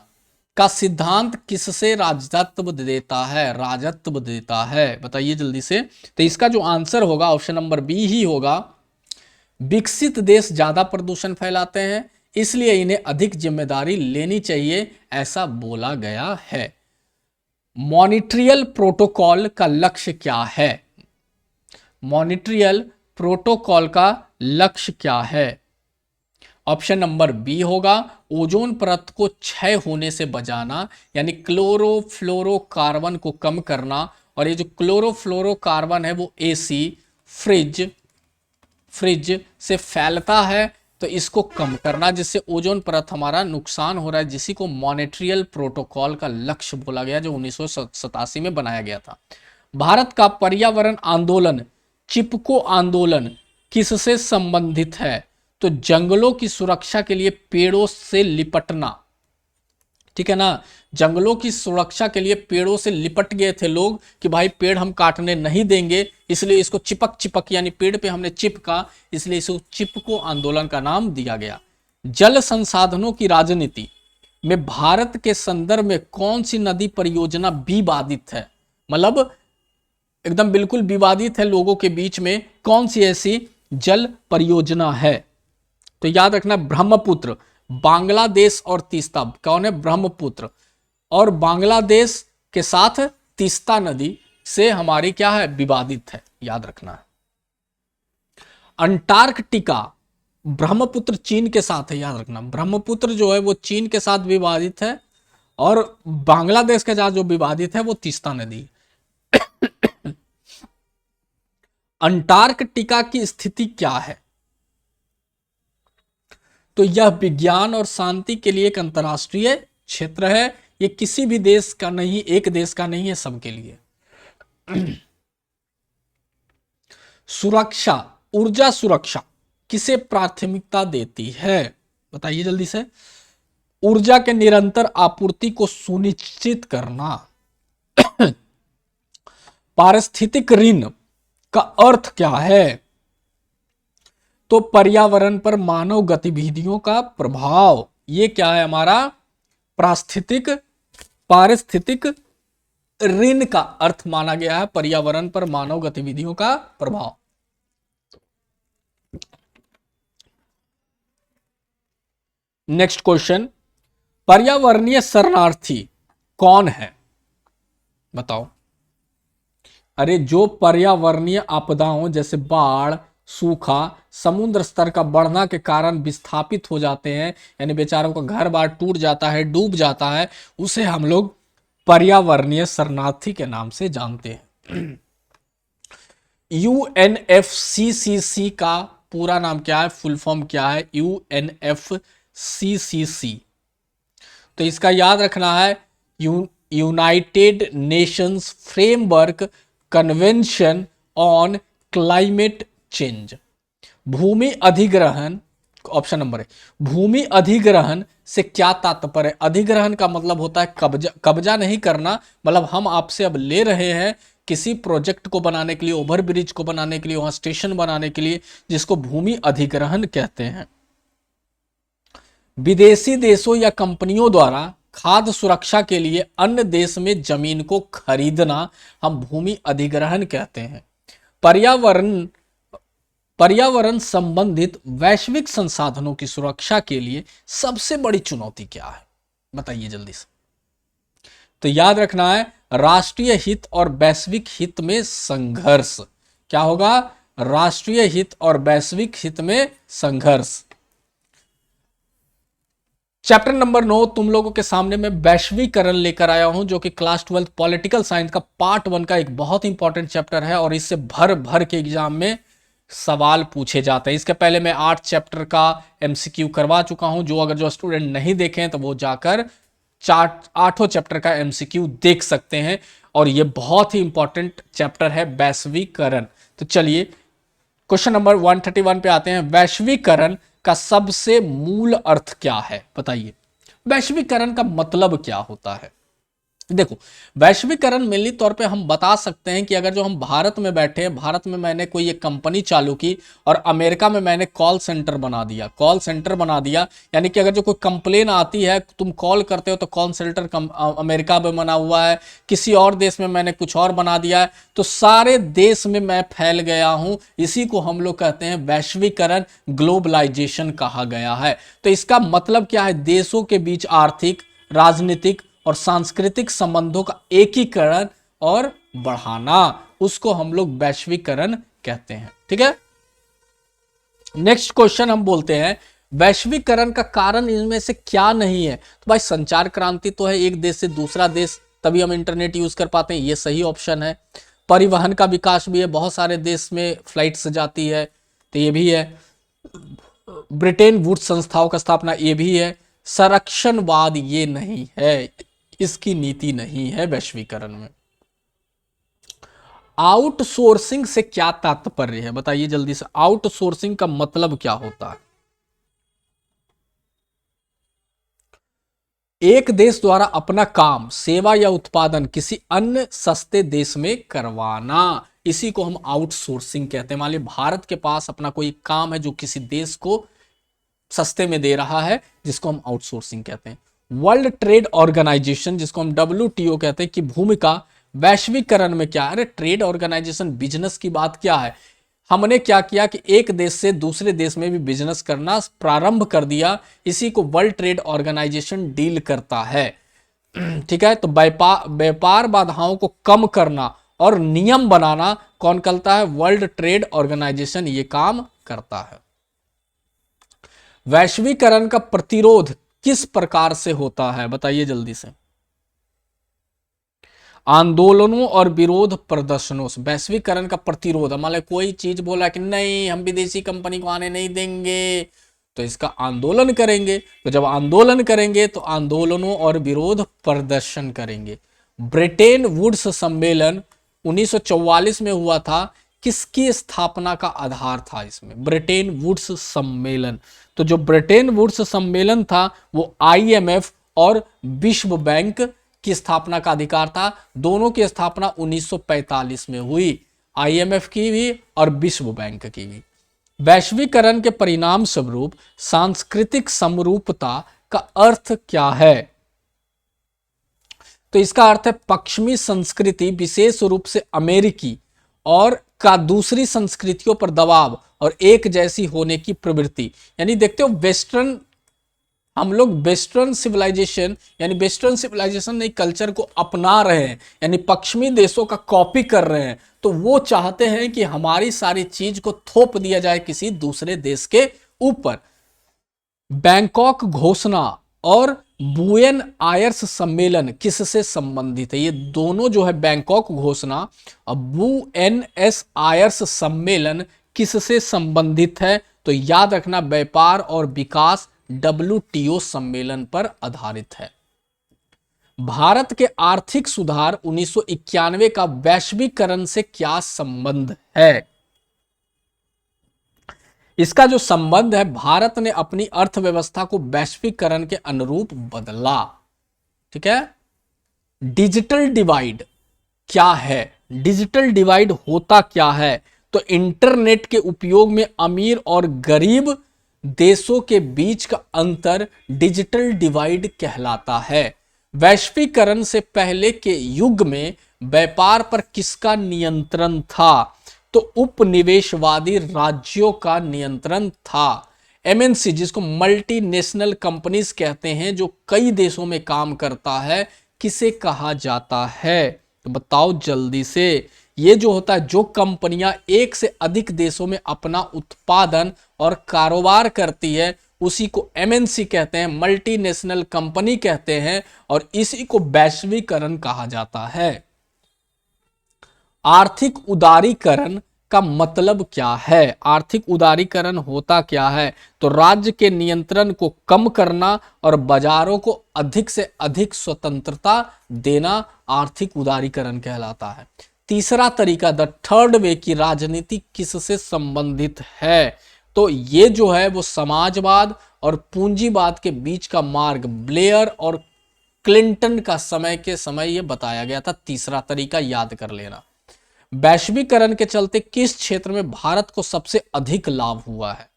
का सिद्धांत किससे राजत्व देता है? राजत्व देता है, बताइए जल्दी से। तो इसका जो आंसर होगा ऑप्शन नंबर बी ही होगा। विकसित देश ज्यादा प्रदूषण फैलाते हैं, इसलिए इन्हें अधिक जिम्मेदारी लेनी चाहिए, ऐसा बोला गया है। मॉनिट्रियल प्रोटोकॉल का लक्ष्य क्या है? मॉनिट्रियल प्रोटोकॉल का लक्ष्य क्या है? ऑप्शन नंबर बी होगा ओजोन परत को क्षय होने से बचाना, यानी क्लोरोफ्लोरोकार्बन को कम करना। और ये जो क्लोरोफ्लोरोकार्बन है वो एसी फ्रिज से फैलता है, तो इसको कम करना, जिससे ओजोन परत हमारा नुकसान हो रहा है, जिसी को मॉनिट्रियल प्रोटोकॉल का लक्ष्य बोला गया, जो 1987 में बनाया गया था। भारत का पर्यावरण आंदोलन चिपको आंदोलन किससे संबंधित है? तो जंगलों की सुरक्षा के लिए पेड़ों से लिपटना, ठीक है ना। जंगलों की सुरक्षा के लिए पेड़ों से लिपट गए थे लोग कि भाई पेड़ हम काटने नहीं देंगे, इसलिए इसको चिपक यानी पेड़ पे हमने चिपका, इसलिए इसको चिपको आंदोलन का नाम दिया गया। जल संसाधनों की राजनीति में भारत के संदर्भ में कौन सी नदी परियोजना विवादित है? मतलब एकदम बिल्कुल विवादित है लोगों के बीच में, कौन सी ऐसी जल परियोजना है? तो याद रखना ब्रह्मपुत्र, बांग्लादेश और तीस्ता। कौन है? ब्रह्मपुत्र। और बांग्लादेश के साथ तीस्ता नदी से हमारी क्या है? विवादित है, याद रखना है। अंटार्कटिका ब्रह्मपुत्र चीन के साथ है, याद रखना। ब्रह्मपुत्र जो है वो चीन के साथ विवादित है, और बांग्लादेश के साथ जो विवादित है वो तीस्ता नदी। अंटार्कटिका की स्थिति क्या है? तो यह विज्ञान और शांति के लिए एक अंतर्राष्ट्रीय क्षेत्र है। ये किसी भी देश का नहीं, एक देश का नहीं है, सबके लिए। सुरक्षा, ऊर्जा सुरक्षा किसे प्राथमिकता देती है? बताइए जल्दी से। ऊर्जा के निरंतर आपूर्ति को सुनिश्चित करना। पारिस्थितिक ऋण का अर्थ क्या है? तो पर्यावरण पर मानव गतिविधियों का प्रभाव, ये क्या है हमारा? पारिस्थितिक ऋण का अर्थ माना गया है पर्यावरण पर मानव गतिविधियों का प्रभाव। नेक्स्ट क्वेश्चन, पर्यावरणीय शरणार्थी कौन है? बताओ। अरे जो पर्यावरणीय आपदाओं जैसे बाढ़, सूखा, समुद्र स्तर का बढ़ना के कारण विस्थापित हो जाते हैं, यानी बेचारों का घर बार टूट जाता है, डूब जाता है, उसे हम लोग पर्यावरणीय शरणार्थी के नाम से जानते हैं। यूएनएफसीसीसी का पूरा नाम क्या है? फुल फॉर्म क्या है? यूएनएफसीसीसी। तो इसका याद रखना है United Nations Framework Convention on Climate Change. भूमि अधिग्रहण, ऑप्शन नंबर है। भूमि अधिग्रहण से क्या तात्पर्य? अधिग्रहण का मतलब होता है कब्जा, कब्जा नहीं करना, मतलब हम आपसे अब ले रहे हैं किसी प्रोजेक्ट को बनाने के लिए, ओवर ब्रिज को बनाने के लिए, वहां स्टेशन बनाने के लिए, जिसको भूमि अधिग्रहण कहते हैं। विदेशी देशों या कंपनियों द्वारा खाद्य सुरक्षा के लिए अन्य देश में जमीन को खरीदना हम भूमि अधिग्रहण कहते हैं। पर्यावरण संबंधित वैश्विक संसाधनों की सुरक्षा के लिए सबसे बड़ी चुनौती क्या है? बताइए जल्दी से। तो याद रखना है राष्ट्रीय हित और वैश्विक हित में संघर्ष। क्या होगा? राष्ट्रीय हित और वैश्विक हित में संघर्ष। चैप्टर नंबर 9 तुम लोगों के सामने मैं वैश्वीकरण लेकर आया हूं, जो कि क्लास 12 पॉलिटिकल साइंस का पार्ट 1 का एक बहुत इंपॉर्टेंट चैप्टर है, और इससे भर भर के एग्जाम में सवाल पूछे जाते हैं। इसके पहले मैं 8 चैप्टर का एमसीक्यू करवा चुका हूं, जो स्टूडेंट नहीं देखे हैं तो वो जाकर 8 चैप्टर का एमसीक्यू देख सकते हैं, और ये बहुत ही इंपॉर्टेंट चैप्टर है वैश्वीकरण। तो चलिए क्वेश्चन नंबर 131 पे आते हैं। वैश्वीकरण का सबसे मूल अर्थ क्या है, बताइए। वैश्वीकरण का मतलब क्या होता है? देखो, वैश्वीकरण मेनली तौर पे हम बता सकते हैं कि अगर जो हम भारत में बैठे हैं, भारत में मैंने कोई एक कंपनी चालू की और अमेरिका में मैंने कॉल सेंटर बना दिया, कॉल सेंटर बना दिया, यानी कि अगर जो कोई कंप्लेन आती है तुम कॉल करते हो तो कॉल सेंटर अमेरिका में बना हुआ है, किसी और देश में मैंने कुछ और बना दिया है, तो सारे देश में मैं फैल गया हूं। इसी को हम लोग कहते हैं वैश्वीकरण, ग्लोबलाइजेशन कहा गया है। तो इसका मतलब क्या है? देशों के बीच आर्थिक, राजनीतिक और सांस्कृतिक संबंधों का एकीकरण और बढ़ाना, उसको हम लोग वैश्वीकरण कहते हैं। ठीक है, नेक्स्ट क्वेश्चन हम बोलते हैं, वैश्वीकरण का कारण इनमें से क्या नहीं है? तो भाई संचार क्रांति तो है, एक देश से दूसरा देश, तभी हम इंटरनेट यूज कर पाते हैं, ये सही ऑप्शन है। परिवहन का विकास भी है, बहुत सारे देश में फ्लाइट से जाती है, तो ये भी है। ब्रिटेन वुड्स संस्थाओं का स्थापना, ये भी है। संरक्षणवाद ये नहीं है, इसकी नीति नहीं है वैश्वीकरण में। आउटसोर्सिंग से क्या तात्पर्य है, बताइए जल्दी से। आउटसोर्सिंग का मतलब क्या होता है? एक देश द्वारा अपना काम, सेवा या उत्पादन किसी अन्य सस्ते देश में करवाना, इसी को हम आउटसोर्सिंग कहते हैं। मान लीजिए भारत के पास अपना कोई काम है जो किसी देश को सस्ते में दे रहा है, जिसको हम आउटसोर्सिंग कहते हैं। वर्ल्ड ट्रेड ऑर्गेनाइजेशन, जिसको हम WTO कहते हैं, की भूमिका वैश्वीकरण में क्या है? अरे ट्रेड ऑर्गेनाइजेशन, बिजनेस की बात क्या है? हमने क्या किया कि एक देश से दूसरे देश में भी बिजनेस करना प्रारंभ कर दिया, इसी को वर्ल्ड ट्रेड ऑर्गेनाइजेशन डील करता है। ठीक है, तो व्यापार बाधाओं को कम करना और नियम बनाना कौन करता है? वर्ल्ड ट्रेड ऑर्गेनाइजेशन ये काम करता है। वैश्वीकरण का प्रतिरोध किस प्रकार से होता है, बताइए जल्दी से। आंदोलनों और विरोध प्रदर्शनों से। वैश्वीकरण का प्रतिरोध, मान लो कोई चीज बोला कि नहीं हम विदेशी कंपनी को आने नहीं देंगे, तो इसका आंदोलन करेंगे। तो जब आंदोलन करेंगे तो आंदोलनों और विरोध प्रदर्शन करेंगे। ब्रिटेन वुड्स सम्मेलन 1944 में हुआ था, किसकी स्थापना का आधार था इसमें? ब्रिटेन वुड्स सम्मेलन। तो जो ब्रिटेन वुड्स सम्मेलन था वो IMF और विश्व बैंक की स्थापना का अधिकार था। दोनों की स्थापना 1945 में हुई, IMF की भी और विश्व बैंक की भी। वैश्वीकरण के परिणाम स्वरूप सांस्कृतिक समरूपता का अर्थ क्या है? तो इसका अर्थ है पश्चिमी संस्कृति, विशेष रूप से अमेरिकी और का दूसरी संस्कृतियों पर दबाव और एक जैसी होने की प्रवृत्ति। यानी देखते हो वेस्टर्न, हम लोग वेस्टर्न सिविलाइजेशन, यानी वेस्टर्न सिविलाइजेशन ने कल्चर को अपना रहे हैं, यानी पश्चिमी देशों का कॉपी कर रहे हैं। तो वो चाहते हैं कि हमारी सारी चीज को थोप दिया जाए किसी दूसरे देश के ऊपर। बैंकॉक घोषणा और बुएन आयर्स सम्मेलन किससे संबंधित है? ये दोनों जो है, बैंकॉक घोषणा और बुएनएस आयर्स सम्मेलन किससे संबंधित है? तो याद रखना, व्यापार और विकास WTO सम्मेलन पर आधारित है। भारत के आर्थिक सुधार 1991 का वैश्वीकरण से क्या संबंध है? इसका जो संबंध है, भारत ने अपनी अर्थव्यवस्था को वैश्वीकरण के अनुरूप बदला। ठीक है, डिजिटल डिवाइड क्या है? डिजिटल डिवाइड होता क्या है? तो इंटरनेट के उपयोग में अमीर और गरीब देशों के बीच का अंतर डिजिटल डिवाइड कहलाता है। वैश्वीकरण से पहले के युग में व्यापार पर किसका नियंत्रण था? तो उपनिवेशवादी राज्यों का नियंत्रण था। MNC, जिसको मल्टीनेशनल कंपनीज कहते हैं, जो कई देशों में काम करता है, किसे कहा जाता है? तो बताओ जल्दी से। ये जो होता है, जो कंपनियां एक से अधिक देशों में अपना उत्पादन और कारोबार करती है, उसी को MNC कहते हैं, मल्टीनेशनल कंपनी कहते हैं, और इसी को वैश्वीकरण कहा जाता है। आर्थिक उदारीकरण का मतलब क्या है? आर्थिक उदारीकरण होता क्या है? तो राज्य के नियंत्रण को कम करना और बाजारों को अधिक से अधिक स्वतंत्रता देना आर्थिक उदारीकरण कहलाता है। तीसरा तरीका द थर्ड वे की राजनीति किससे संबंधित है? तो ये जो है वो समाजवाद और पूंजीवाद के बीच का मार्ग ब्लेयर और क्लिंटन का समय के समय ये बताया गया था। तीसरा तरीका याद कर लेना। वैश्वीकरण के चलते किस क्षेत्र में भारत को सबसे अधिक लाभ हुआ है?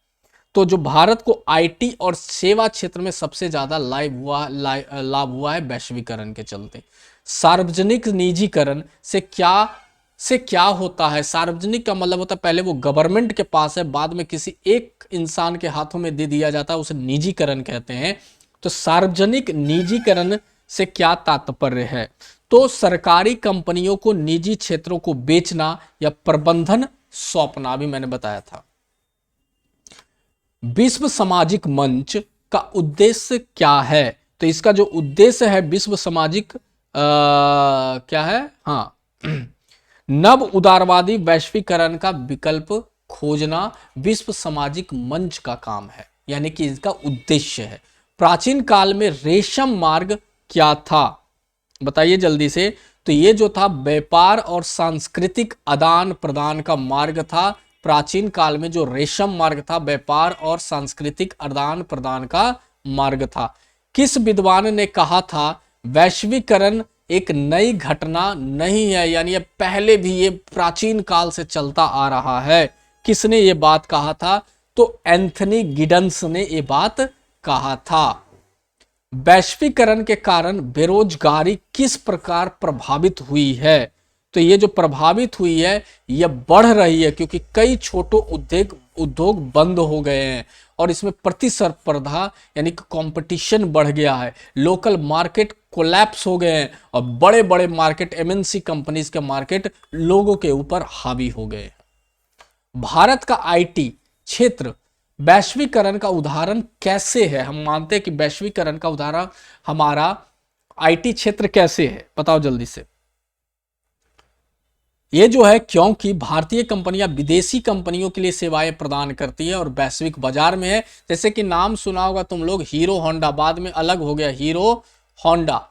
तो जो भारत को आईटी और सेवा क्षेत्र में सबसे ज्यादा लाभ हुआ है वैश्वीकरण के चलते। सार्वजनिक निजीकरण से क्या होता है? सार्वजनिक का मतलब होता है पहले वो गवर्नमेंट के पास है, बाद में किसी एक इंसान के हाथों में दे दिया जाता है, उसे निजीकरण कहते हैं। तो सार्वजनिक निजीकरण से क्या तात्पर्य है? तो सरकारी कंपनियों को निजी क्षेत्रों को बेचना या प्रबंधन सौंपना, भी मैंने बताया था। विश्व सामाजिक मंच का उद्देश्य क्या है? तो इसका जो उद्देश्य है विश्व सामाजिक क्या है? हाँ, नव उदारवादी वैश्वीकरण का विकल्प खोजना विश्व सामाजिक मंच का काम है, यानी कि इसका उद्देश्य है। प्राचीन काल में रेशम मार्ग क्या था? बताइए जल्दी से। तो ये जो था व्यापार और सांस्कृतिक आदान प्रदान का मार्ग था। प्राचीन काल में जो रेशम मार्ग था व्यापार और सांस्कृतिक आदान प्रदान का मार्ग था। किस विद्वान ने कहा था वैश्वीकरण एक नई घटना नहीं है, यानी ये पहले भी ये प्राचीन काल से चलता आ रहा है? किसने ये बात कहा था? तो एंथनी गिडन्स ने ये बात कहा था। वैश्वीकरण के कारण बेरोजगारी किस प्रकार प्रभावित हुई है? तो ये जो प्रभावित हुई है यह बढ़ रही है, क्योंकि कई छोटे उद्योग बंद हो गए हैं और इसमें प्रतिस्पर्धा यानी कि कंपटीशन बढ़ गया है। लोकल मार्केट कोलैप्स हो गए हैं और बड़े बड़े मार्केट एमएनसी कंपनीज के मार्केट लोगों के ऊपर हावी हो गए। भारत का आईटी क्षेत्र वैश्वीकरण का उदाहरण कैसे है? हम मानते हैं कि वैश्वीकरण का उदाहरण हमारा आईटी क्षेत्र कैसे है? बताओ जल्दी से। ये जो है क्योंकि भारतीय कंपनियां विदेशी कंपनियों के लिए सेवाएं प्रदान करती है और वैश्विक बाजार में है। जैसे कि नाम सुना होगा तुम लोग हीरो होंडा, बाद में अलग हो गया हीरो होंडा।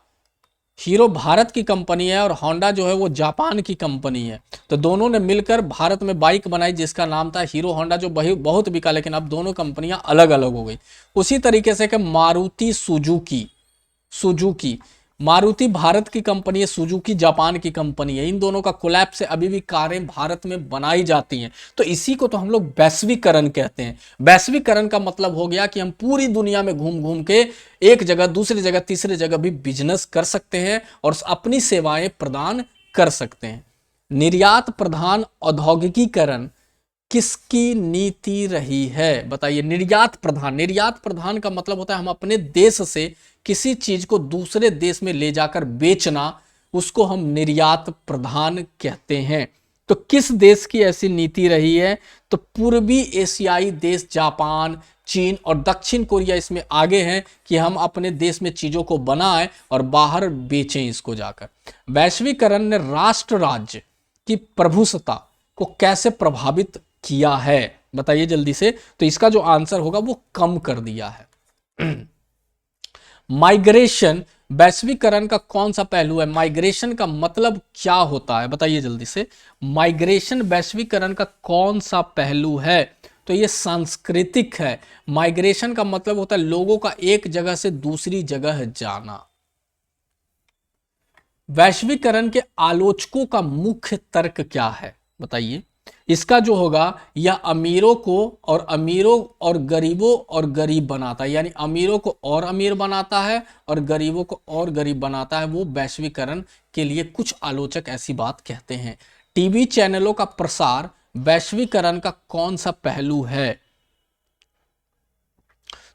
हीरो भारत की कंपनी है और होंडा जो है वो जापान की कंपनी है। तो दोनों ने मिलकर भारत में बाइक बनाई जिसका नाम था हीरो होंडा, जो बहुत बिका, लेकिन अब दोनों कंपनियां अलग अलग हो गई। उसी तरीके से कि मारुति सुजुकी मारुति भारत की कंपनी है, सुजुकी जापान की कंपनी है। इन दोनों का कोलैप्स से अभी भी कारें भारत में बनाई जाती हैं। तो इसी को तो हम लोग वैश्वीकरण कहते हैं। वैश्वीकरण का मतलब हो गया कि हम पूरी दुनिया में घूम घूम के एक जगह दूसरी जगह तीसरी जगह भी बिजनेस कर सकते हैं और अपनी सेवाएं प्रदान कर सकते हैं। निर्यात प्रधान औद्योगिकीकरण किसकी नीति रही है? बताइए। निर्यात प्रधान का मतलब होता है हम अपने देश से किसी चीज को दूसरे देश में ले जाकर बेचना, उसको हम निर्यात प्रधान कहते हैं। तो किस देश की ऐसी नीति रही है? तो पूर्वी एशियाई देश जापान, चीन और दक्षिण कोरिया इसमें आगे हैं कि हम अपने देश में चीजों को बनाएं और बाहर बेचें इसको जाकर। वैश्वीकरण ने राष्ट्र राज्य की प्रभुसत्ता को कैसे प्रभावित किया है? बताइए जल्दी से। तो इसका जो आंसर होगा वो कम कर दिया है। माइग्रेशन वैश्वीकरण का कौन सा पहलू है? माइग्रेशन का मतलब क्या होता है? बताइए जल्दी से। माइग्रेशन वैश्वीकरण का कौन सा पहलू है? तो ये सांस्कृतिक है। माइग्रेशन का मतलब होता है लोगों का एक जगह से दूसरी जगह जाना। वैश्वीकरण के आलोचकों का मुख्य तर्क क्या है? बताइए। इसका जो होगा यह अमीरों और गरीबों और गरीब बनाता है, यानी अमीरों को और अमीर बनाता है और गरीबों को और गरीब बनाता है। वो वैश्वीकरण के लिए कुछ आलोचक ऐसी बात कहते हैं। टीवी चैनलों का प्रसार वैश्वीकरण का कौन सा पहलू है?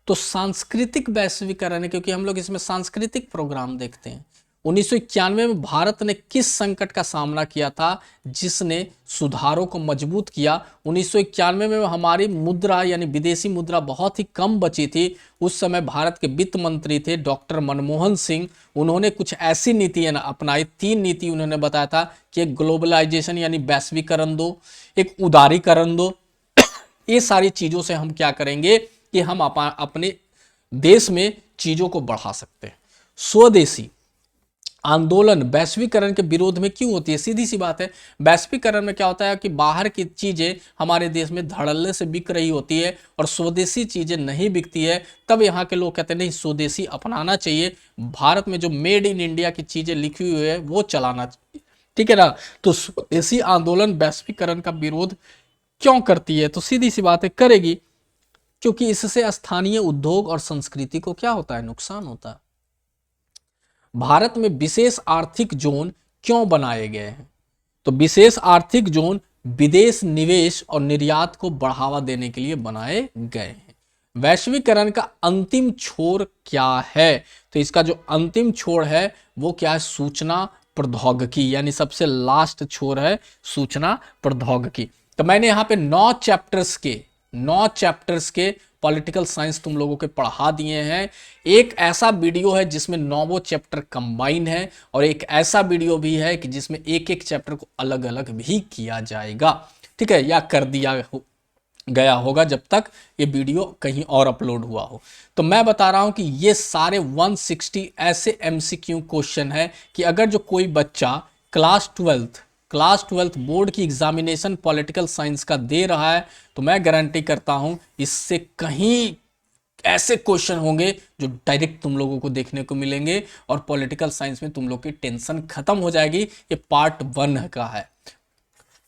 तो सांस्कृतिक वैश्वीकरण है, क्योंकि हम लोग इसमें सांस्कृतिक प्रोग्राम देखते हैं। 1991 में भारत ने किस संकट का सामना किया था जिसने सुधारों को मजबूत किया? 1991 में हमारी मुद्रा यानी विदेशी मुद्रा बहुत ही कम बची थी। उस समय भारत के वित्त मंत्री थे डॉक्टर मनमोहन सिंह। उन्होंने कुछ ऐसी नीतियां अपनाई, 3 नीति उन्होंने बताया था कि एक ग्लोबलाइजेशन यानी वैश्वीकरण दो, एक उदारीकरण दो। ये सारी चीजों से हम क्या करेंगे कि हम अपने देश में चीजों को बढ़ा सकते हैं। स्वदेशी आंदोलन वैश्वीकरण के विरोध में क्यों होती है? सीधी सी बात है, वैश्वीकरण में क्या होता है कि बाहर की चीजें हमारे देश में धड़ल्ले से बिक रही होती है और स्वदेशी चीजें नहीं बिकती है। तब यहाँ के लोग कहते हैं नहीं, स्वदेशी अपनाना चाहिए, भारत में जो मेड इन इंडिया की चीजें लिखी हुई है वो चलाना चाहिए, ठीक है ना। तो स्वदेशी आंदोलन वैश्वीकरण का विरोध क्यों करती है? तो सीधी सी बात है, करेगी क्योंकि इससे स्थानीय उद्योग और संस्कृति को क्या होता है? नुकसान होता है। भारत में विशेष आर्थिक जोन क्यों बनाए गए हैं? तो विशेष आर्थिक जोन विदेश निवेश और निर्यात को बढ़ावा देने के लिए बनाए गए हैं। वैश्वीकरण का अंतिम छोर क्या है? तो इसका जो अंतिम छोर है वो क्या है? सूचना प्रौद्योगिकी, यानी सबसे लास्ट छोर है सूचना प्रौद्योगिकी। तो मैंने यहाँ पे 9 चैप्टर्स के पॉलिटिकल साइंस तुम लोगों के पढ़ा दिए हैं। एक ऐसा वीडियो है जिसमें 9 चैप्टर कंबाइन है और एक ऐसा वीडियो भी है कि जिसमें एक एक चैप्टर को अलग अलग भी किया जाएगा, ठीक है, या कर दिया गया होगा जब तक ये वीडियो कहीं और अपलोड हुआ हो। तो मैं बता रहा हूं कि ये सारे 160 ऐसे एमसीक्यू क्वेश्चन है कि अगर जो कोई बच्चा क्लास 12th बोर्ड की एग्जामिनेशन पॉलिटिकल साइंस का दे रहा है तो मैं गारंटी करता हूं इससे कहीं ऐसे क्वेश्चन होंगे जो डायरेक्ट तुम लोगों को देखने को मिलेंगे और पॉलिटिकल साइंस में तुम लोग की टेंशन खत्म हो जाएगी। ये पार्ट 1 का है।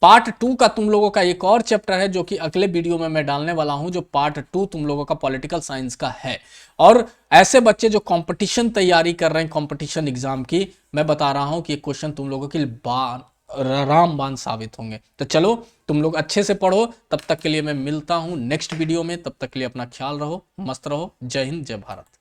पार्ट 2 का तुम लोगों का एक और चैप्टर है जो कि अगले वीडियो में मैं डालने वाला हूं, जो पार्ट 2 तुम लोगों का पॉलिटिकल साइंस का है। और ऐसे बच्चे जो कंपटीशन तैयारी कर रहे हैं, कंपटीशन एग्जाम की, मैं बता रहा हूं कि ये क्वेश्चन तुम लोगों के लिए रामबाण साबित होंगे। तो चलो तुम लोग अच्छे से पढ़ो। तब तक के लिए मैं मिलता हूं नेक्स्ट वीडियो में। तब तक के लिए अपना ख्याल रहो, मस्त रहो। जय हिंद, जय भारत।